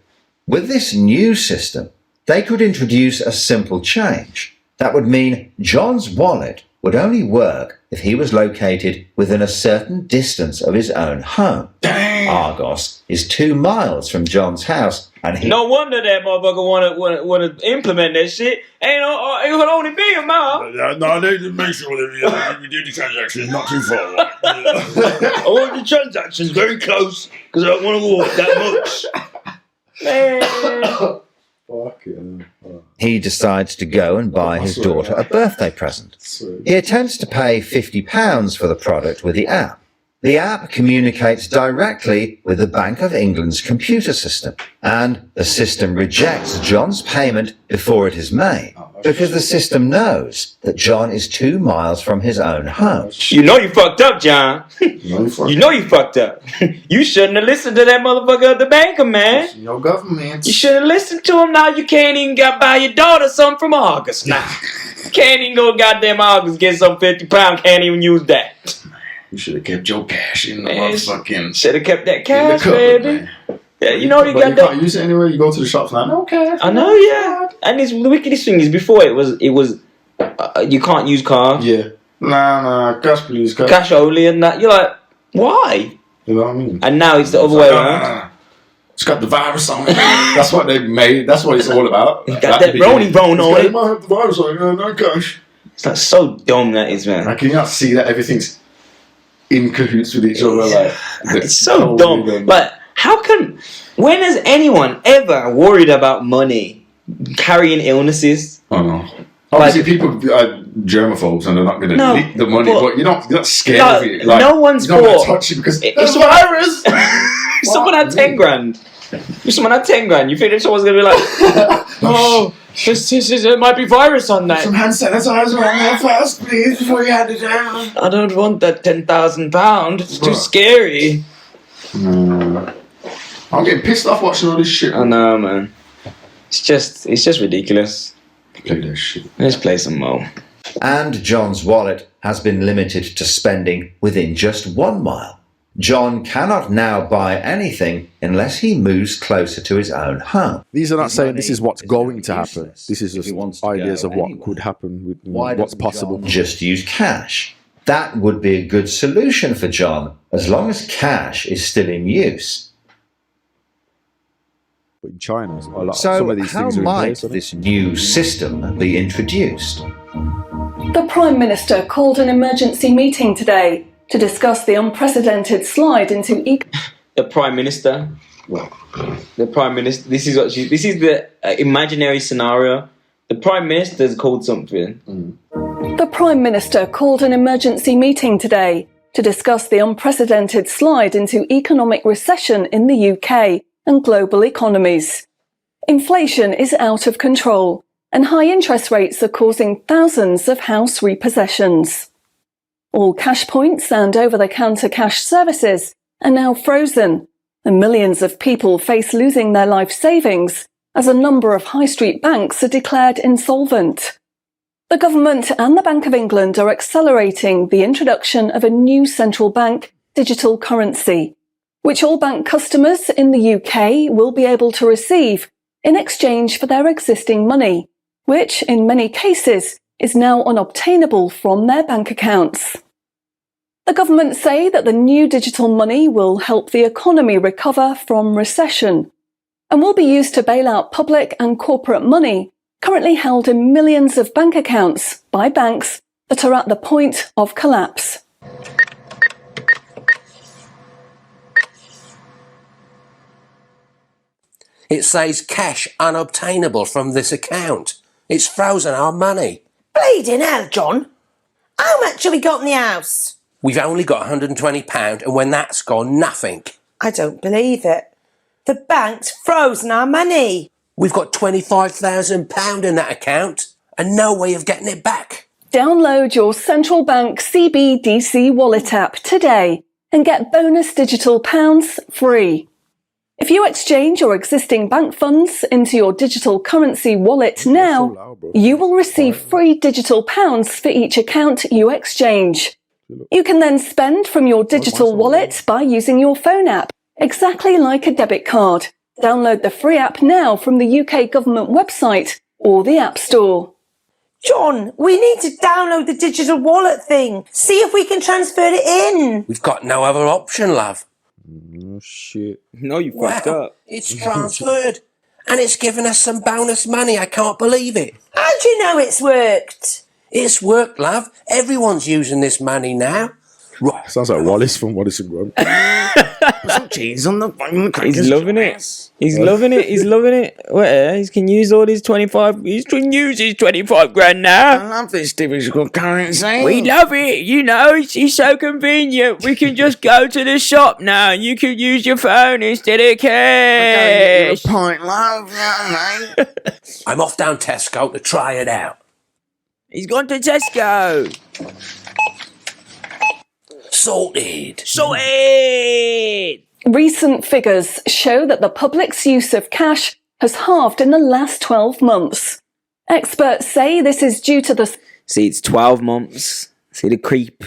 With this new system, they could introduce a simple change. That would mean John's wallet would only work if he was located within a certain distance of his own home. Argos is 2 miles from John's house, and he... No wonder that motherfucker wanna implement that shit. It would only be a mile. No, I need to make sure that we do the transaction not too far away. I want the transactions very close because I don't want to walk that much. Man. He decides to go and buy his daughter a birthday present. He attempts to pay £50 for the product with the app. The app communicates directly with the Bank of England's computer system, and the system rejects John's payment before it is made, because the system knows that John is 2 miles from his own home. You know you fucked up, John. You know you fucked up. You shouldn't have listened to that motherfucker at the banker, man. Your government. You should have listened to him. Now you can't even buy your daughter something from August now. Can't even go goddamn August get some £50. Can't even use that. You should have kept your cash in the motherfucking... Should have kept that cash, cupboard, baby. man. Yeah, you know you but got you that. can't use it anywhere. You go to the shops now. No cash. I know, yeah. And the wickedest thing is before it was you can't use card. Yeah. Nah, cash please. Cash only and that. You're like, why? You know what I mean? And now it's the other way around. Nah. It's got the virus on it. That's what they made. That's what it's all about. It got that Roni bone on it. It might have the virus on it. No cash. It's like so dumb that is, man. Like, can you not see that everything's in cahoots with each other? Like, it's so dumb. But how can... When has anyone ever worried about money carrying illnesses? I know. Obviously, people are germaphobes and they're not going to leak the money, but you're not scared of it. Like, no one's not going to touch it because it's a virus. If someone had 10 grand, you think someone's going to be like, oh, there might be virus on that. Some hand sanitizer on there first, please, before you hand it down. I don't want that £10,000. It's too scary. I'm getting pissed off watching all this shit. I know, man. It's just ridiculous. Play that shit. Let's play some more. And John's wallet has been limited to spending within just 1 mile. John cannot now buy anything unless he moves closer to his own home. These are not saying this is what's going to happen. This is just ideas of what could happen, with what's possible. Just use cash. That would be a good solution for John, as long as cash is still in use. But in China, some So of these how things are in might place, this new system be introduced? The Prime Minister called an emergency meeting today to discuss the unprecedented slide into The Prime Minister. The Prime Minister. This is the imaginary scenario. The Prime Minister's called something. The Prime Minister called an emergency meeting today to discuss the unprecedented slide into economic recession in the UK and global economies. Inflation is out of control, and high interest rates are causing thousands of house repossessions. All cash points and over-the-counter cash services are now frozen, and millions of people face losing their life savings as a number of high street banks are declared insolvent. The government and the Bank of England are accelerating the introduction of a new central bank digital currency, which all bank customers in the UK will be able to receive in exchange for their existing money, which in many cases is now unobtainable from their bank accounts. The government say that the new digital money will help the economy recover from recession and will be used to bail out public and corporate money currently held in millions of bank accounts by banks that are at the point of collapse. It says cash unobtainable from this account. It's frozen our money. Bleeding hell, John. How much have we got in the house? We've only got £120, and when that's gone, nothing. I don't believe it. The bank's frozen our money. We've got £25,000 in that account, and no way of getting it back. Download your central bank CBDC wallet app today and get bonus digital pounds free. If you exchange your existing bank funds into your digital currency wallet now, you will receive free digital pounds for each account you exchange. You can then spend from your digital wallet by using your phone app, exactly like a debit card. Download the free app now from the UK government website or the App Store. John, we need to download the digital wallet thing. See if we can transfer it in. We've got no other option, love. Oh shit! No, you fucked up. It's transferred. And it's given us some bonus money. I can't believe it. How do you know it's worked? It's worked, love. Everyone's using this money now. Right. Sounds like Wallace from Wallace and Gromit. Some cheese on the bun. He's loving it. He's loving it. He's loving it. Well, he can use all his 25. He can use his 25 grand now. I love this digital currency. We love it. You know, it's so convenient. We can just go to the shop now. You can use your phone instead of cash. Point, love. Yeah, mate. I'm off down Tesco to try it out. He's gone to Tesco. Sorted. Sorted. Recent figures show that the public's use of cash has halved in the last 12 months. Experts say this is due to the... See, it's 12 months. See the creep.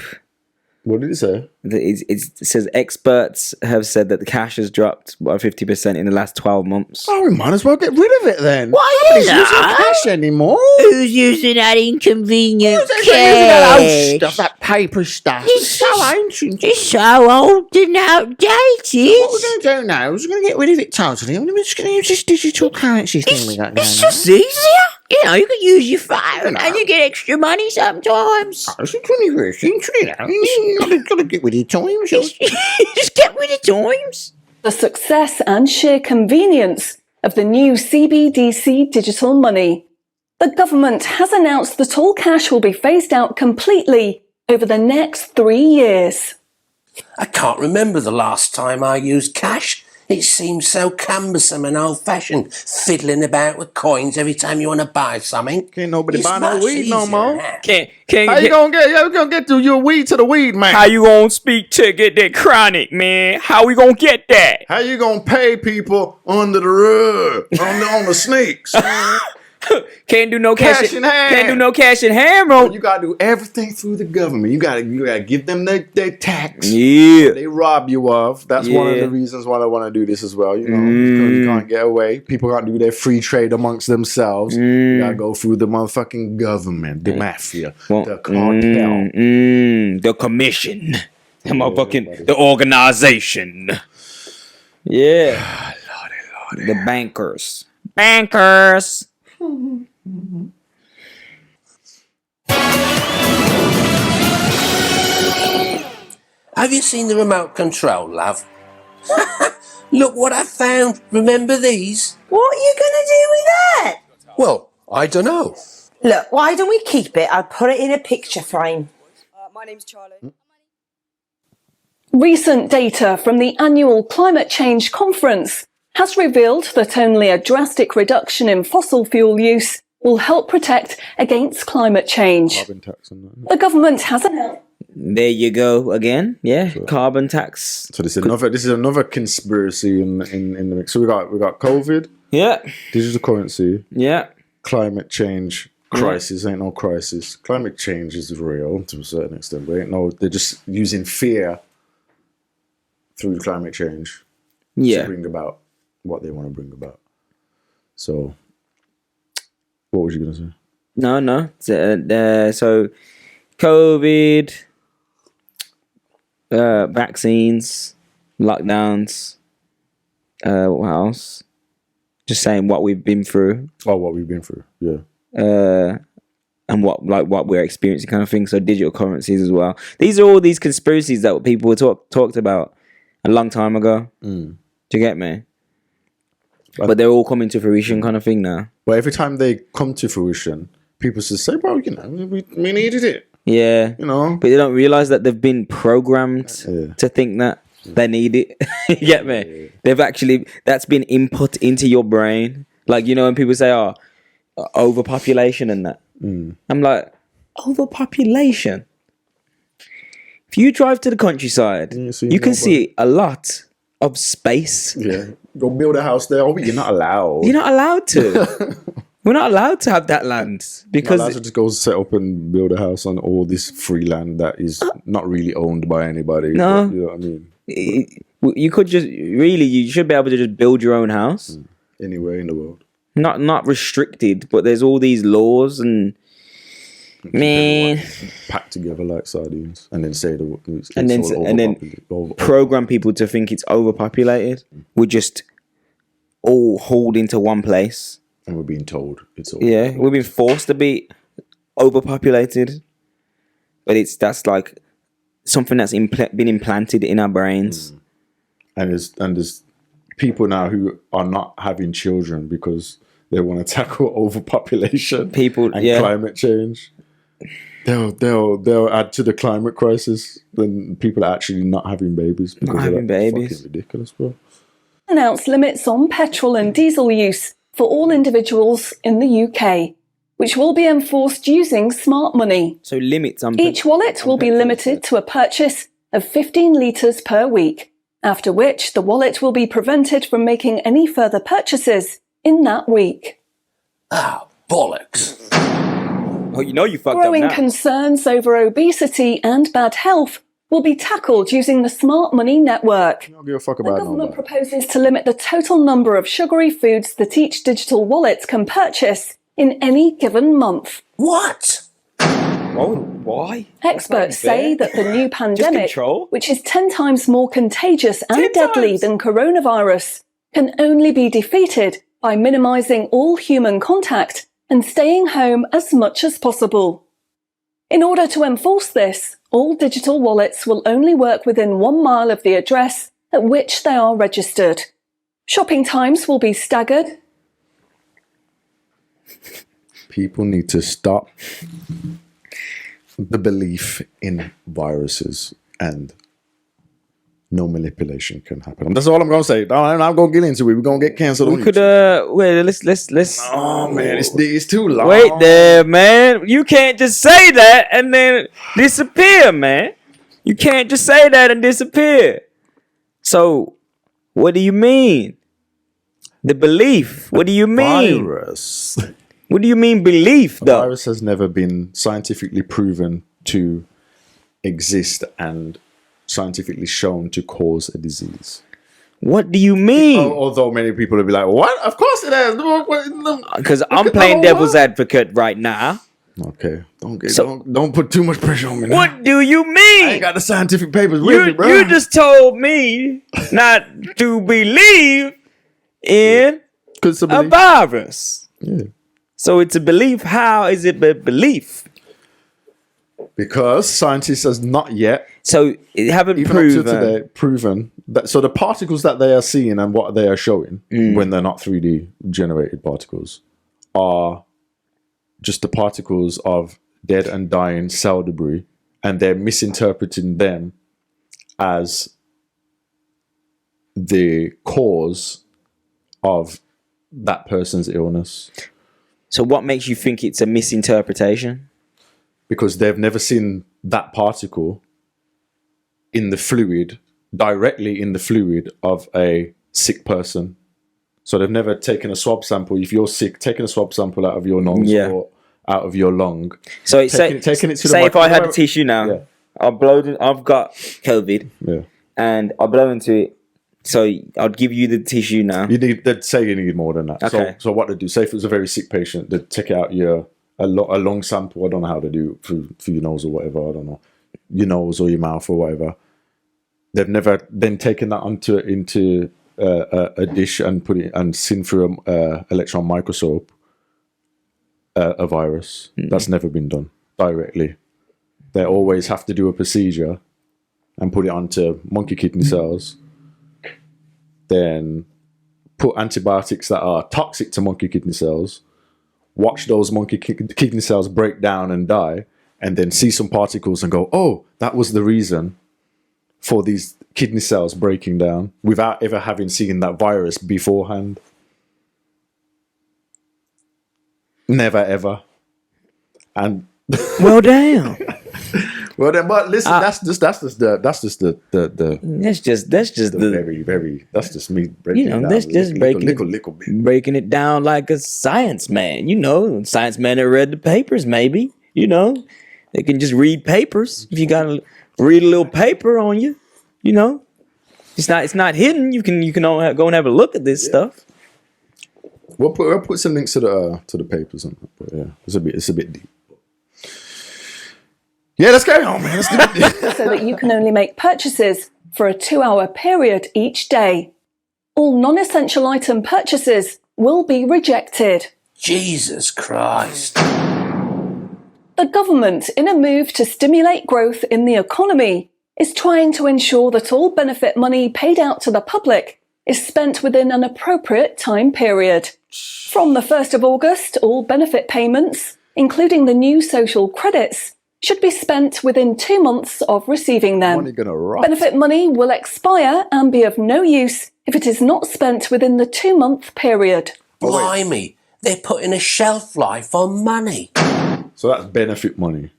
What did it say? It says experts have said that the cash has dropped by 50% in the last 12 months. Oh, we might as well get rid of it then. Why Nobody's not? using cash anymore. Who's using that inconvenient Who's using that old cash? stuff, that paper stuff? It's so ancient. It's so old and outdated. What we're going to do now is we're going to get rid of it totally. We're just going to use this digital currency thing we got going It's on. just easier. You know, you can use your phone and you get extra money sometimes. Oh, it's the 21st century now. You've got to get with your times. Just get with the times. The success and sheer convenience of the new CBDC digital money. The government has announced that all cash will be phased out completely over the next 3 years. I can't remember the last time I used cash. It seems so cumbersome and old-fashioned, fiddling about with coins every time you want to buy something. Can't nobody It's buy no much weed no easier more. now. How you gonna get to your weed to the weed man? How you gonna speak to get that chronic, man? How we gonna get that? How you gonna pay people under the rug, on the sneaks? Can't do no Cash in hand. Can't do no cash in hand, bro. You gotta do everything through the government. You gotta give them their tax. Yeah. They rob you of. That's one of Yeah. the reasons why I want to do this as well. You know, because you can't get away. People can't do their free trade amongst themselves. You gotta go through the motherfucking government, the mafia, the cartel. The commission. The motherfucking the organization. Yeah. Lordy. The bankers. Bankers. Have you seen the remote control, love? Look what I found. Remember these? What are you going to do with that? Well, I don't know. Look, why don't we keep it? I'll put it in a picture frame. My name's Charlie. Recent data from the annual Climate Change Conference has revealed that only a drastic reduction in fossil fuel use will help protect against climate change. Carbon tax and that. The government has announced. There you go again. Yeah, carbon tax. So this is another conspiracy in the mix. So we got COVID. Yeah. Digital currency. Yeah. Climate change crisis. Ain't no crisis. Climate change is real to a certain extent, but ain't no. They're just using fear through climate change to bring about what they want to bring about. So, what was you gonna say? No. So, COVID, vaccines, lockdowns. What else? Just saying what we've been through. Oh, what we've been through. Yeah. And what we're experiencing, kind of thing. So digital currencies as well. These are all these conspiracies that people talked about a long time ago. Do you get me? But they're all coming to fruition, kind of thing now. But every time they come to fruition, people just say, "Bro, you know, we needed it." Yeah, you know. But they don't realize that they've been programmed to think that they need it. You get me? They've actually that's been input into your brain. Like, you know, when people say, "Oh, overpopulation and that," I'm like, overpopulation. If you drive to the countryside, you can see a lot of space. Yeah. Go build a house there. Oh, but you're not allowed. You're not allowed to. We're not allowed to have that land because not allowed to just go set up and build a house on all this free land that is not really owned by anybody. No. But, you know what I mean? You could just you should be able to just build your own house anywhere in the world. Not restricted, but there's all these laws and Man, packed together like sardines, and then say program people to think it's overpopulated. We're just all hauled into one place, and we're being told it's all. Yeah, we've been forced to be overpopulated, but that's like something that's been implanted in our brains. And there's people now who are not having children because they want to tackle overpopulation, and climate change. They'll add to the climate crisis when people are actually not having babies. Because Fucking ridiculous, bro. Announced limits on petrol and diesel use for all individuals in the UK, which will be enforced using smart money. So limits on each wallet will be limited to a purchase of 15 litres per week, after which the wallet will be prevented from making any further purchases in that week. Ah, bollocks. Oh, you know you fucked Growing up now. concerns over obesity and bad health will be tackled using the Smart Money Network. I don't give a fuck The about government proposes to limit the total number of sugary foods that each digital wallet can purchase in any given month. What? Why? Experts say that the new pandemic, control. which is 10 times more contagious and deadly than coronavirus, can only be defeated by minimising all human contact and staying home as much as possible. In order to enforce this, all digital wallets will only work within 1 mile of the address at which they are registered. Shopping times will be staggered. People need to stop the belief in viruses, and no manipulation can happen. That's all I'm gonna say. I'm not gonna get into it. We're gonna get cancelled. We could wait. Let's. Oh man, it's too long. Wait there, man. You can't just say that and then disappear, man. You can't just say that and disappear. So, what do you mean? The belief. What do you mean? Virus. What do you mean belief, though? A virus has never been scientifically proven to exist and scientifically shown to cause a disease. What do you mean? Although many people will be like, "What? Of course it has." Because I'm playing devil's advocate right now. Okay, don't put too much pressure on me. Now. What do you mean? I ain't got the scientific papers with me, bro. You just told me not to believe in a virus. Yeah. So it's a belief. How is it a belief? Because scientists has not yet, so it haven't proven that. So the particles that they are seeing and what they are showing when they're not 3D generated particles are just the particles of dead and dying cell debris, and they're misinterpreting them as the cause of that person's illness. So what makes you think it's a misinterpretation? Because they've never seen that particle in the fluid, directly in the fluid of a sick person. So they've never taken a swab sample. If you're sick, taking a swab sample out of your nose or out of your lung. So taking it to say if I had a tissue now, I've got COVID, and I blow into it. So I'd give you the tissue now. They'd say you need more than that. Okay. So what they do? Say if it was a very sick patient, they'd take out a lung sample. I don't know how to do it through your nose or whatever. I don't know, your nose or your mouth or whatever. They've never then taken that into a dish and put it and seen through a electron microscope a virus. That's never been done directly. They always have to do a procedure and put it onto monkey kidney cells. Then put antibiotics that are toxic to monkey kidney cells, watch those monkey kidney cells break down and die, and then see some particles and go, oh, that was the reason for these kidney cells breaking down, without ever having seen that virus beforehand. Never ever. And well, damn. Well then, but listen, that's just me breaking it down. That's just little bit. Breaking it down like a science man. Science man that read the papers, maybe. They can just read papers. If you gotta read a little paper on you, it's not hidden. You can go and have a look at this stuff. We'll put some links to the papers on that, but yeah, it's a bit deep. Yeah, let's go on, man. Let's do it. so that you can only make purchases for a 2-hour period each day. All non-essential item purchases will be rejected. Jesus Christ. The government, in a move to stimulate growth in the economy, is trying to ensure that all benefit money paid out to the public is spent within an appropriate time period. From the 1st of August, all benefit payments, including the new social credits, should be spent within 2 months of receiving them. Money gonna rot. Benefit money will expire and be of no use if it is not spent within the 2-month period. Blimey, they're putting a shelf life on money. So that's benefit money.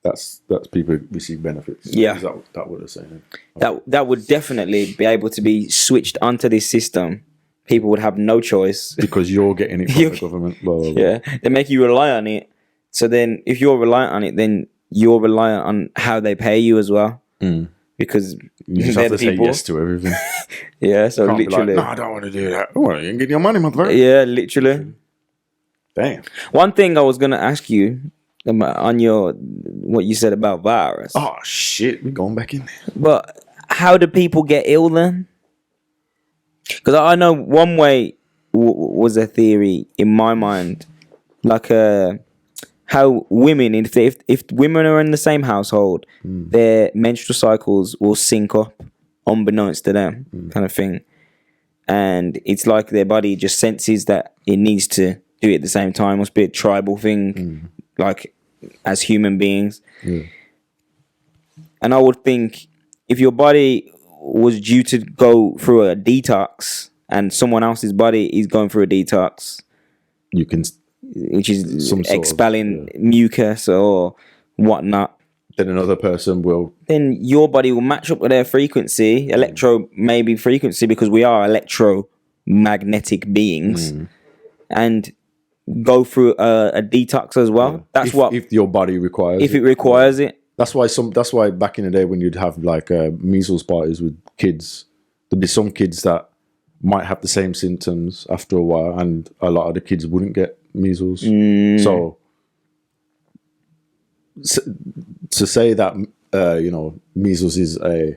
That's people who receive benefits. Yeah. Is that what they're saying? That would definitely be able to be switched onto this system. People would have no choice. Because you're getting it from the government. Blah, blah, blah. Yeah, they make you rely on it. So then, if you're reliant on it, then you're reliant on how they pay you as well. Because you just they're have to the people. say yes to everything. Yeah, so Can't literally. be like, no, I don't want to do that. Oh, you ain't getting your money, motherfucker. Yeah, literally. Damn. One thing I was gonna ask you on what you said about virus. Oh shit, we going back in there. But how do people get ill then? Because I know one way was a theory in my mind, like how women, if women are in the same household, their menstrual cycles will sync up, unbeknownst to them, kind of thing, and it's like their body just senses that it needs to do it at the same time. Must be a tribal thing, like as human beings. And I would think if your body was due to go through a detox and someone else's body is going through a detox, you can, which is expelling mucus or whatnot, then another person will. Then your body will match up with their frequency, maybe frequency, because we are electromagnetic beings, and go through a detox as well. That's if your body requires. If it requires it. That's why back in the day when you'd have like measles parties with kids, there'd be some kids that might have the same symptoms after a while, and a lot of the kids wouldn't get measles. So to say that measles is a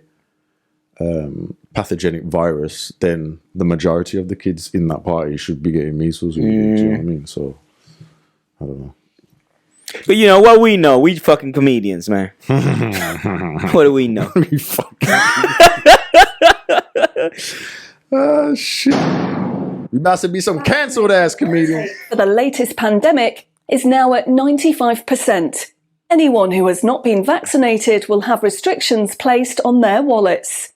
pathogenic virus, then the majority of the kids in that party should be getting measles. Do you know what I mean? So I don't know. But you know what we know? We fucking comedians, man. What do we know? We fucking. Oh shit! We about to be some cancelled ass comedians. For the latest pandemic is now at 95%. Anyone who has not been vaccinated will have restrictions placed on their wallets.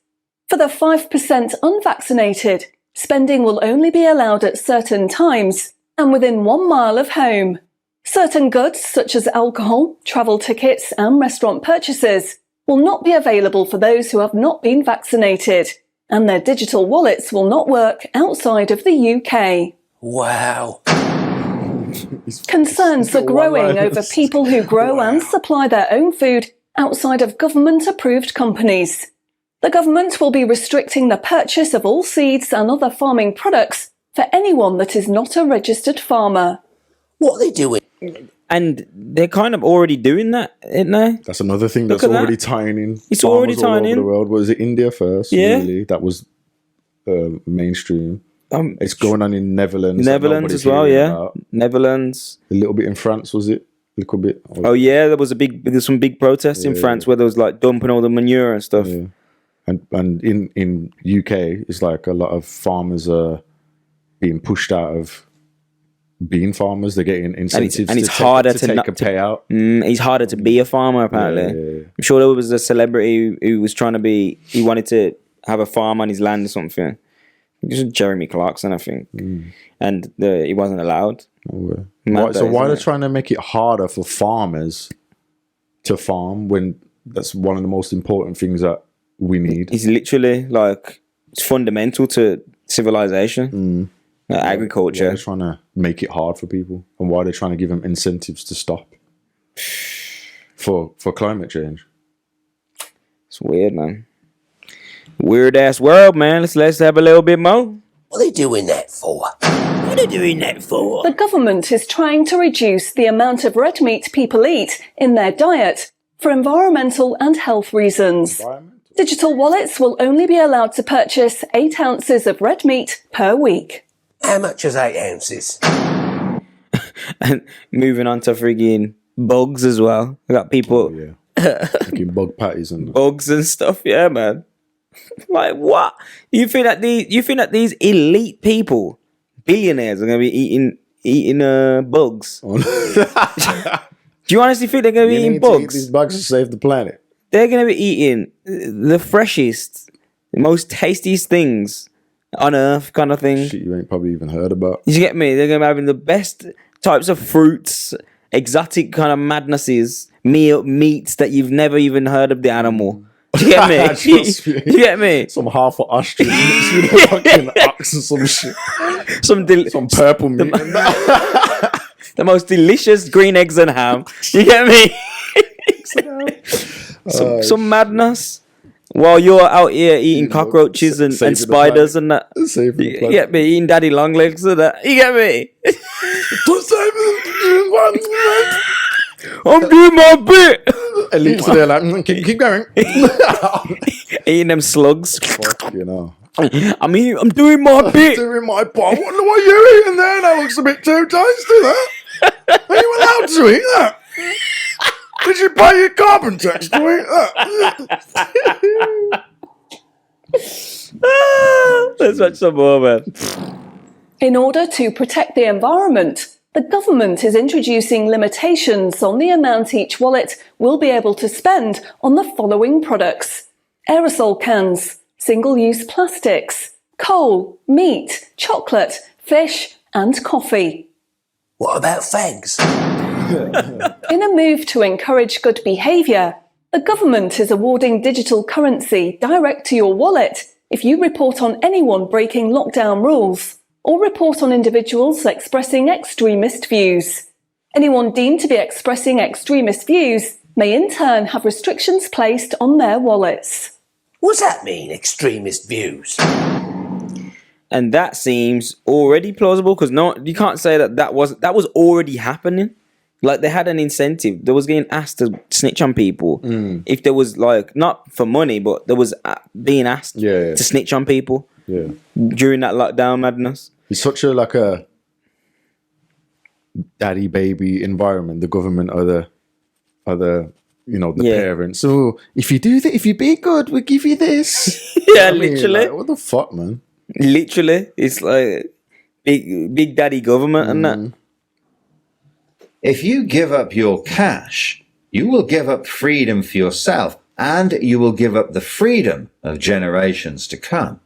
For the 5% unvaccinated, spending will only be allowed at certain times and within 1 mile of home. Certain goods, such as alcohol, travel tickets and restaurant purchases, will not be available for those who have not been vaccinated, and their digital wallets will not work outside of the UK. Wow. Concerns are growing over people who grow and supply their own food outside of government-approved companies. The government will be restricting the purchase of all seeds and other farming products for anyone that is not a registered farmer. What are they doing? And they're kind of already doing that, isn't they? That's another thing that's already tying in. It's already farmers all tying over in. the world. Was it India first? Yeah. Really? That was mainstream. It's going on in Netherlands. Netherlands as well, yeah. Netherlands. A little bit in France, was it? A little bit. Oh yeah, there's some big protests in France where there was like dumping all the manure and stuff. Yeah. And in UK, it's like a lot of farmers are being pushed out of being farmers. They're getting incentives and it's to harder to take not a payout. It's harder to be a farmer apparently. Yeah. I'm sure there was a celebrity who was trying to be. He wanted to have a farm on his land or something. This was Jeremy Clarkson, I think, and he wasn't allowed. Okay. Why are they trying to make it harder for farmers to farm when that's one of the most important things that we need? It's literally like it's fundamental to civilization, agriculture. Why are they trying to make it hard for people, and why are they trying to give them incentives to stop for climate change? It's weird, man. Weird ass world, man. Let's have a little bit more. What are they doing that for? What they doing that for? The government is trying to reduce the amount of red meat people eat in their diet for environmental and health reasons. Digital wallets will only be allowed to purchase 8 ounces of red meat per week. How much is 8 ounces? And moving on to frigging bugs as well. I got people Fucking bug patties and bugs and stuff. Yeah, man. Like what? You think that these elite people, billionaires, are gonna be eating bugs? Do you honestly think they're gonna be eating bugs? These bugs to save the planet. They're gonna be eating the freshest, the most tastiest things on earth, kind of thing. Shit you ain't probably even heard about. You get me? They're gonna be having the best types of fruits, exotic kind of madnesses, meats that you've never even heard of the animal. Do you get me? You get me? Some half of ostrich mixed with a fucking ox and some shit. Some purple meat. The most delicious green eggs and ham. You get me? some madness. While you're out here eating cockroaches and spiders and that. You get me? Eating daddy long legs and that. You get me? I'm doing my bit. Elites are there like, keep going. Eating them slugs. Fuck, you know. I'm doing my bit. Doing my part. What are you eating there? That looks a bit too tasty, that. Are you allowed to eat that? Did you pay your carbon tax to eat that? Let's watch some more, man. In order to protect the environment, the government is introducing limitations on the amount each wallet will be able to spend on the following products: aerosol cans, single-use plastics, coal, meat, chocolate, fish, and coffee. What about fags? In a move to encourage good behaviour, the government is awarding digital currency direct to your wallet if you report on anyone breaking lockdown rules or report on individuals expressing extremist views. Anyone deemed to be expressing extremist views may in turn have restrictions placed on their wallets. What's that mean, extremist views? And that seems already plausible because you can't say that was already happening. Like they had an incentive. They was getting asked to snitch on people if there was like not for money, but there was being asked to snitch on people during that lockdown madness. It's such a daddy baby environment. The government are the parents. So if you do that, if you be good, we'll give you this. Literally. Like, what the fuck, man? Literally, it's like big daddy government and that. If you give up your cash, you will give up freedom for yourself and you will give up the freedom of generations to come.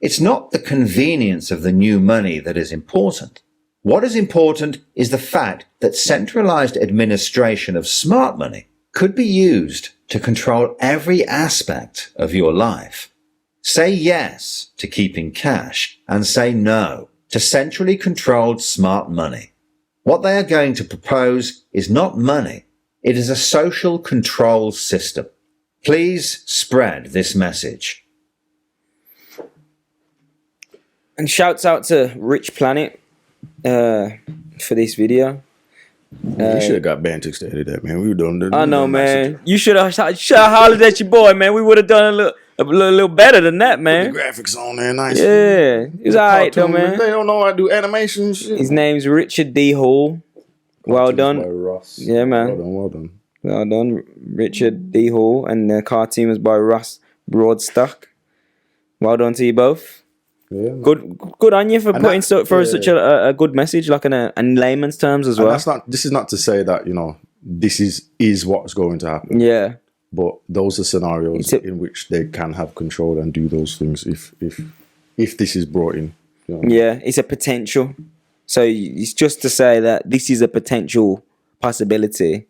It's not the convenience of the new money that is important. What is important is the fact that centralized administration of smart money could be used to control every aspect of your life. Say yes to keeping cash and say no to centrally controlled smart money. What they are going to propose is not money. It is a social control system. Please spread this message. And shouts out to Rich Planet for this video. You should have got Bantics to edit that, man. We were doing. I know, man. You should have hollered at your boy, man. We would have done a little better than that, man. Put the graphics on there, nice. Yeah, he's alright though, man. They don't know how to do animation and shit. His name's Richard D. Hall. Well done. By Ross. Yeah, man. Well done, Richard D. Hall, and the cartoon was by Russ Broadstock. Well done to you both. Yeah, good on you for putting such a good message, like in layman's terms as well. This is not to say that this is what's going to happen. Yeah, but those are scenarios in which they can have control and do those things if this is brought in. Yeah, it's a potential. So it's just to say that this is a potential possibility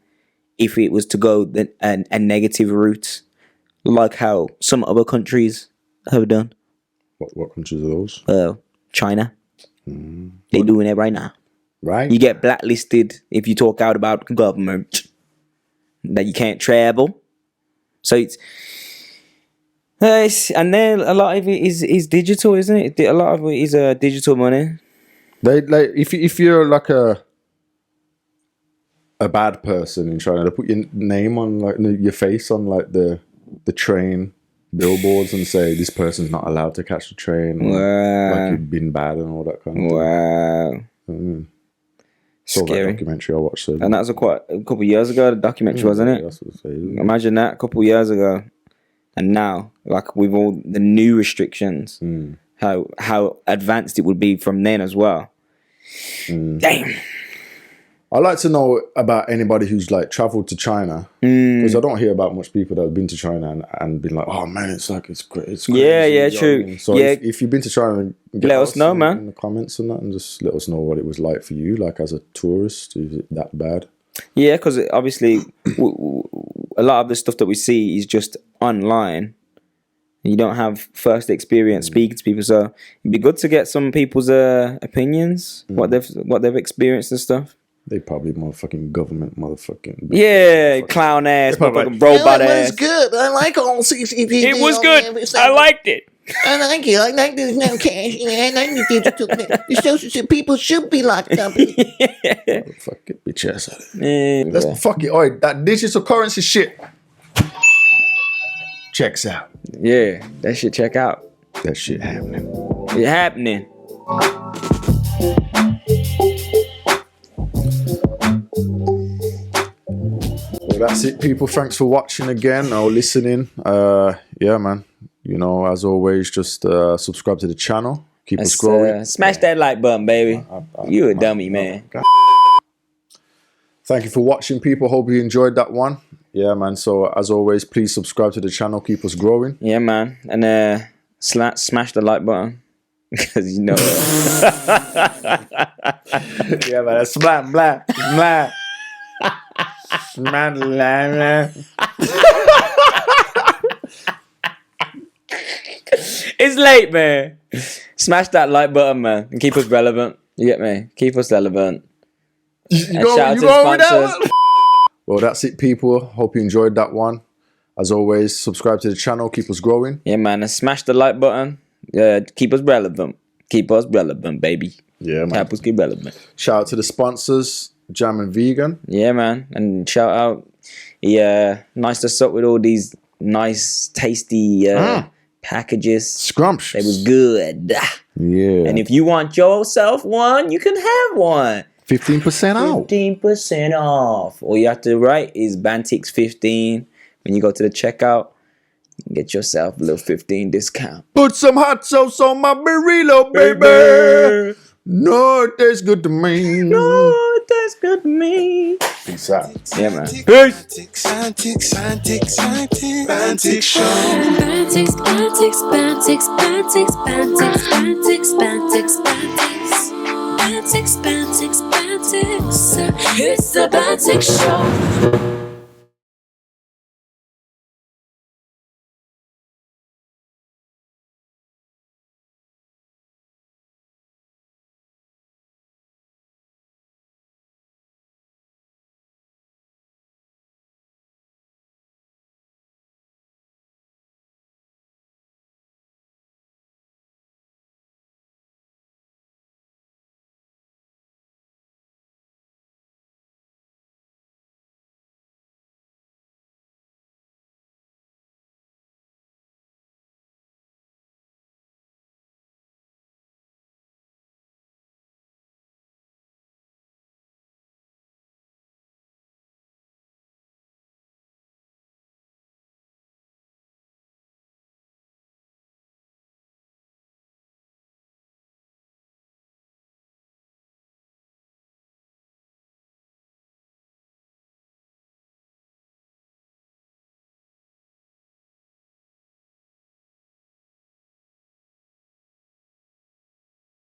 if it was to go a negative route, like how some other countries have done. What countries are those? China. They're doing it right now. Right. You get blacklisted if you talk out about government, that you can't travel. So it's and then a lot of it is digital, isn't it? A lot of it is digital money. They like if you're like a bad person in China, they put your name on like your face on like the train billboards and say this person's not allowed to catch the train. Or, like you've been bad and all that kind of thing. Saw that documentary I watched. And that was a couple of years ago. The documentary, wasn't it? That's what I say. Imagine that a couple of years ago, and now, like with all the new restrictions, how advanced it would be from then as well. Damn. I'd like to know about anybody who's like traveled to China, because I don't hear about much people that have been to China and been like, oh man, it's great, it's crazy. Yeah, true. I mean? So if you've been to China, let us know, man, in the comments and that, and just let us know what it was like for you, like as a tourist. Is it that bad? Yeah, because obviously a lot of the stuff that we see is just online. You don't have first experience speaking to people, so it'd be good to get some people's opinions, what they've experienced and stuff. They probably government clown ass, motherfucking robot ass. It was good. I like all CCTV. It was good. I liked it. I like it. I like there's no cash. I like the digital. The social people should be locked up. Fuck it, bitch ass. Let's fuck it. Alright, that digital currency shit checks out. Yeah, that shit check out. That shit happening. It happening. Well, that's it, people. Thanks for watching again or listening. Yeah, man. You know, as always, just subscribe to the channel. Keep us growing. Smash that like button, baby. You a dummy, man. Thank you for watching, people. Hope you enjoyed that one. Yeah, man. So, as always, please subscribe to the channel. Keep us growing. Yeah, man. And smash the like button. Because you know it. Yeah, man. Smash, blah, blah. Smash, blah, blah. It's late, man. Smash that like button, man, and keep us relevant. You get me? Keep us relevant. You go with that one? Well, that's it, people. Hope you enjoyed that one. As always, subscribe to the channel. Keep us growing. Yeah, man. And smash the like button. Yeah, keep us relevant. Keep us relevant, baby. Yeah, man. Help us keep relevant. Shout out to the sponsors, Jam and Vegan. Yeah, man. And shout out. Yeah, nice to suck with all these nice, tasty packages. Scrumptious. They was good. Yeah. And if you want yourself one, you can have one. 15% off. 15% off. All you have to write is Bantics 15 when you go to the checkout. Get yourself a little 15 discount. Put some hot sauce on my burrito, baby. No, it tastes good to me. No, it tastes good to me. Peace out. Yeah, man. Peace. Bantics Show. Bantics, Bantics, Bantics, Bantics, Bantics, Bantics, Bantics, Bantics. Bantics, Bantics, Bantics. It's the Bantics Show.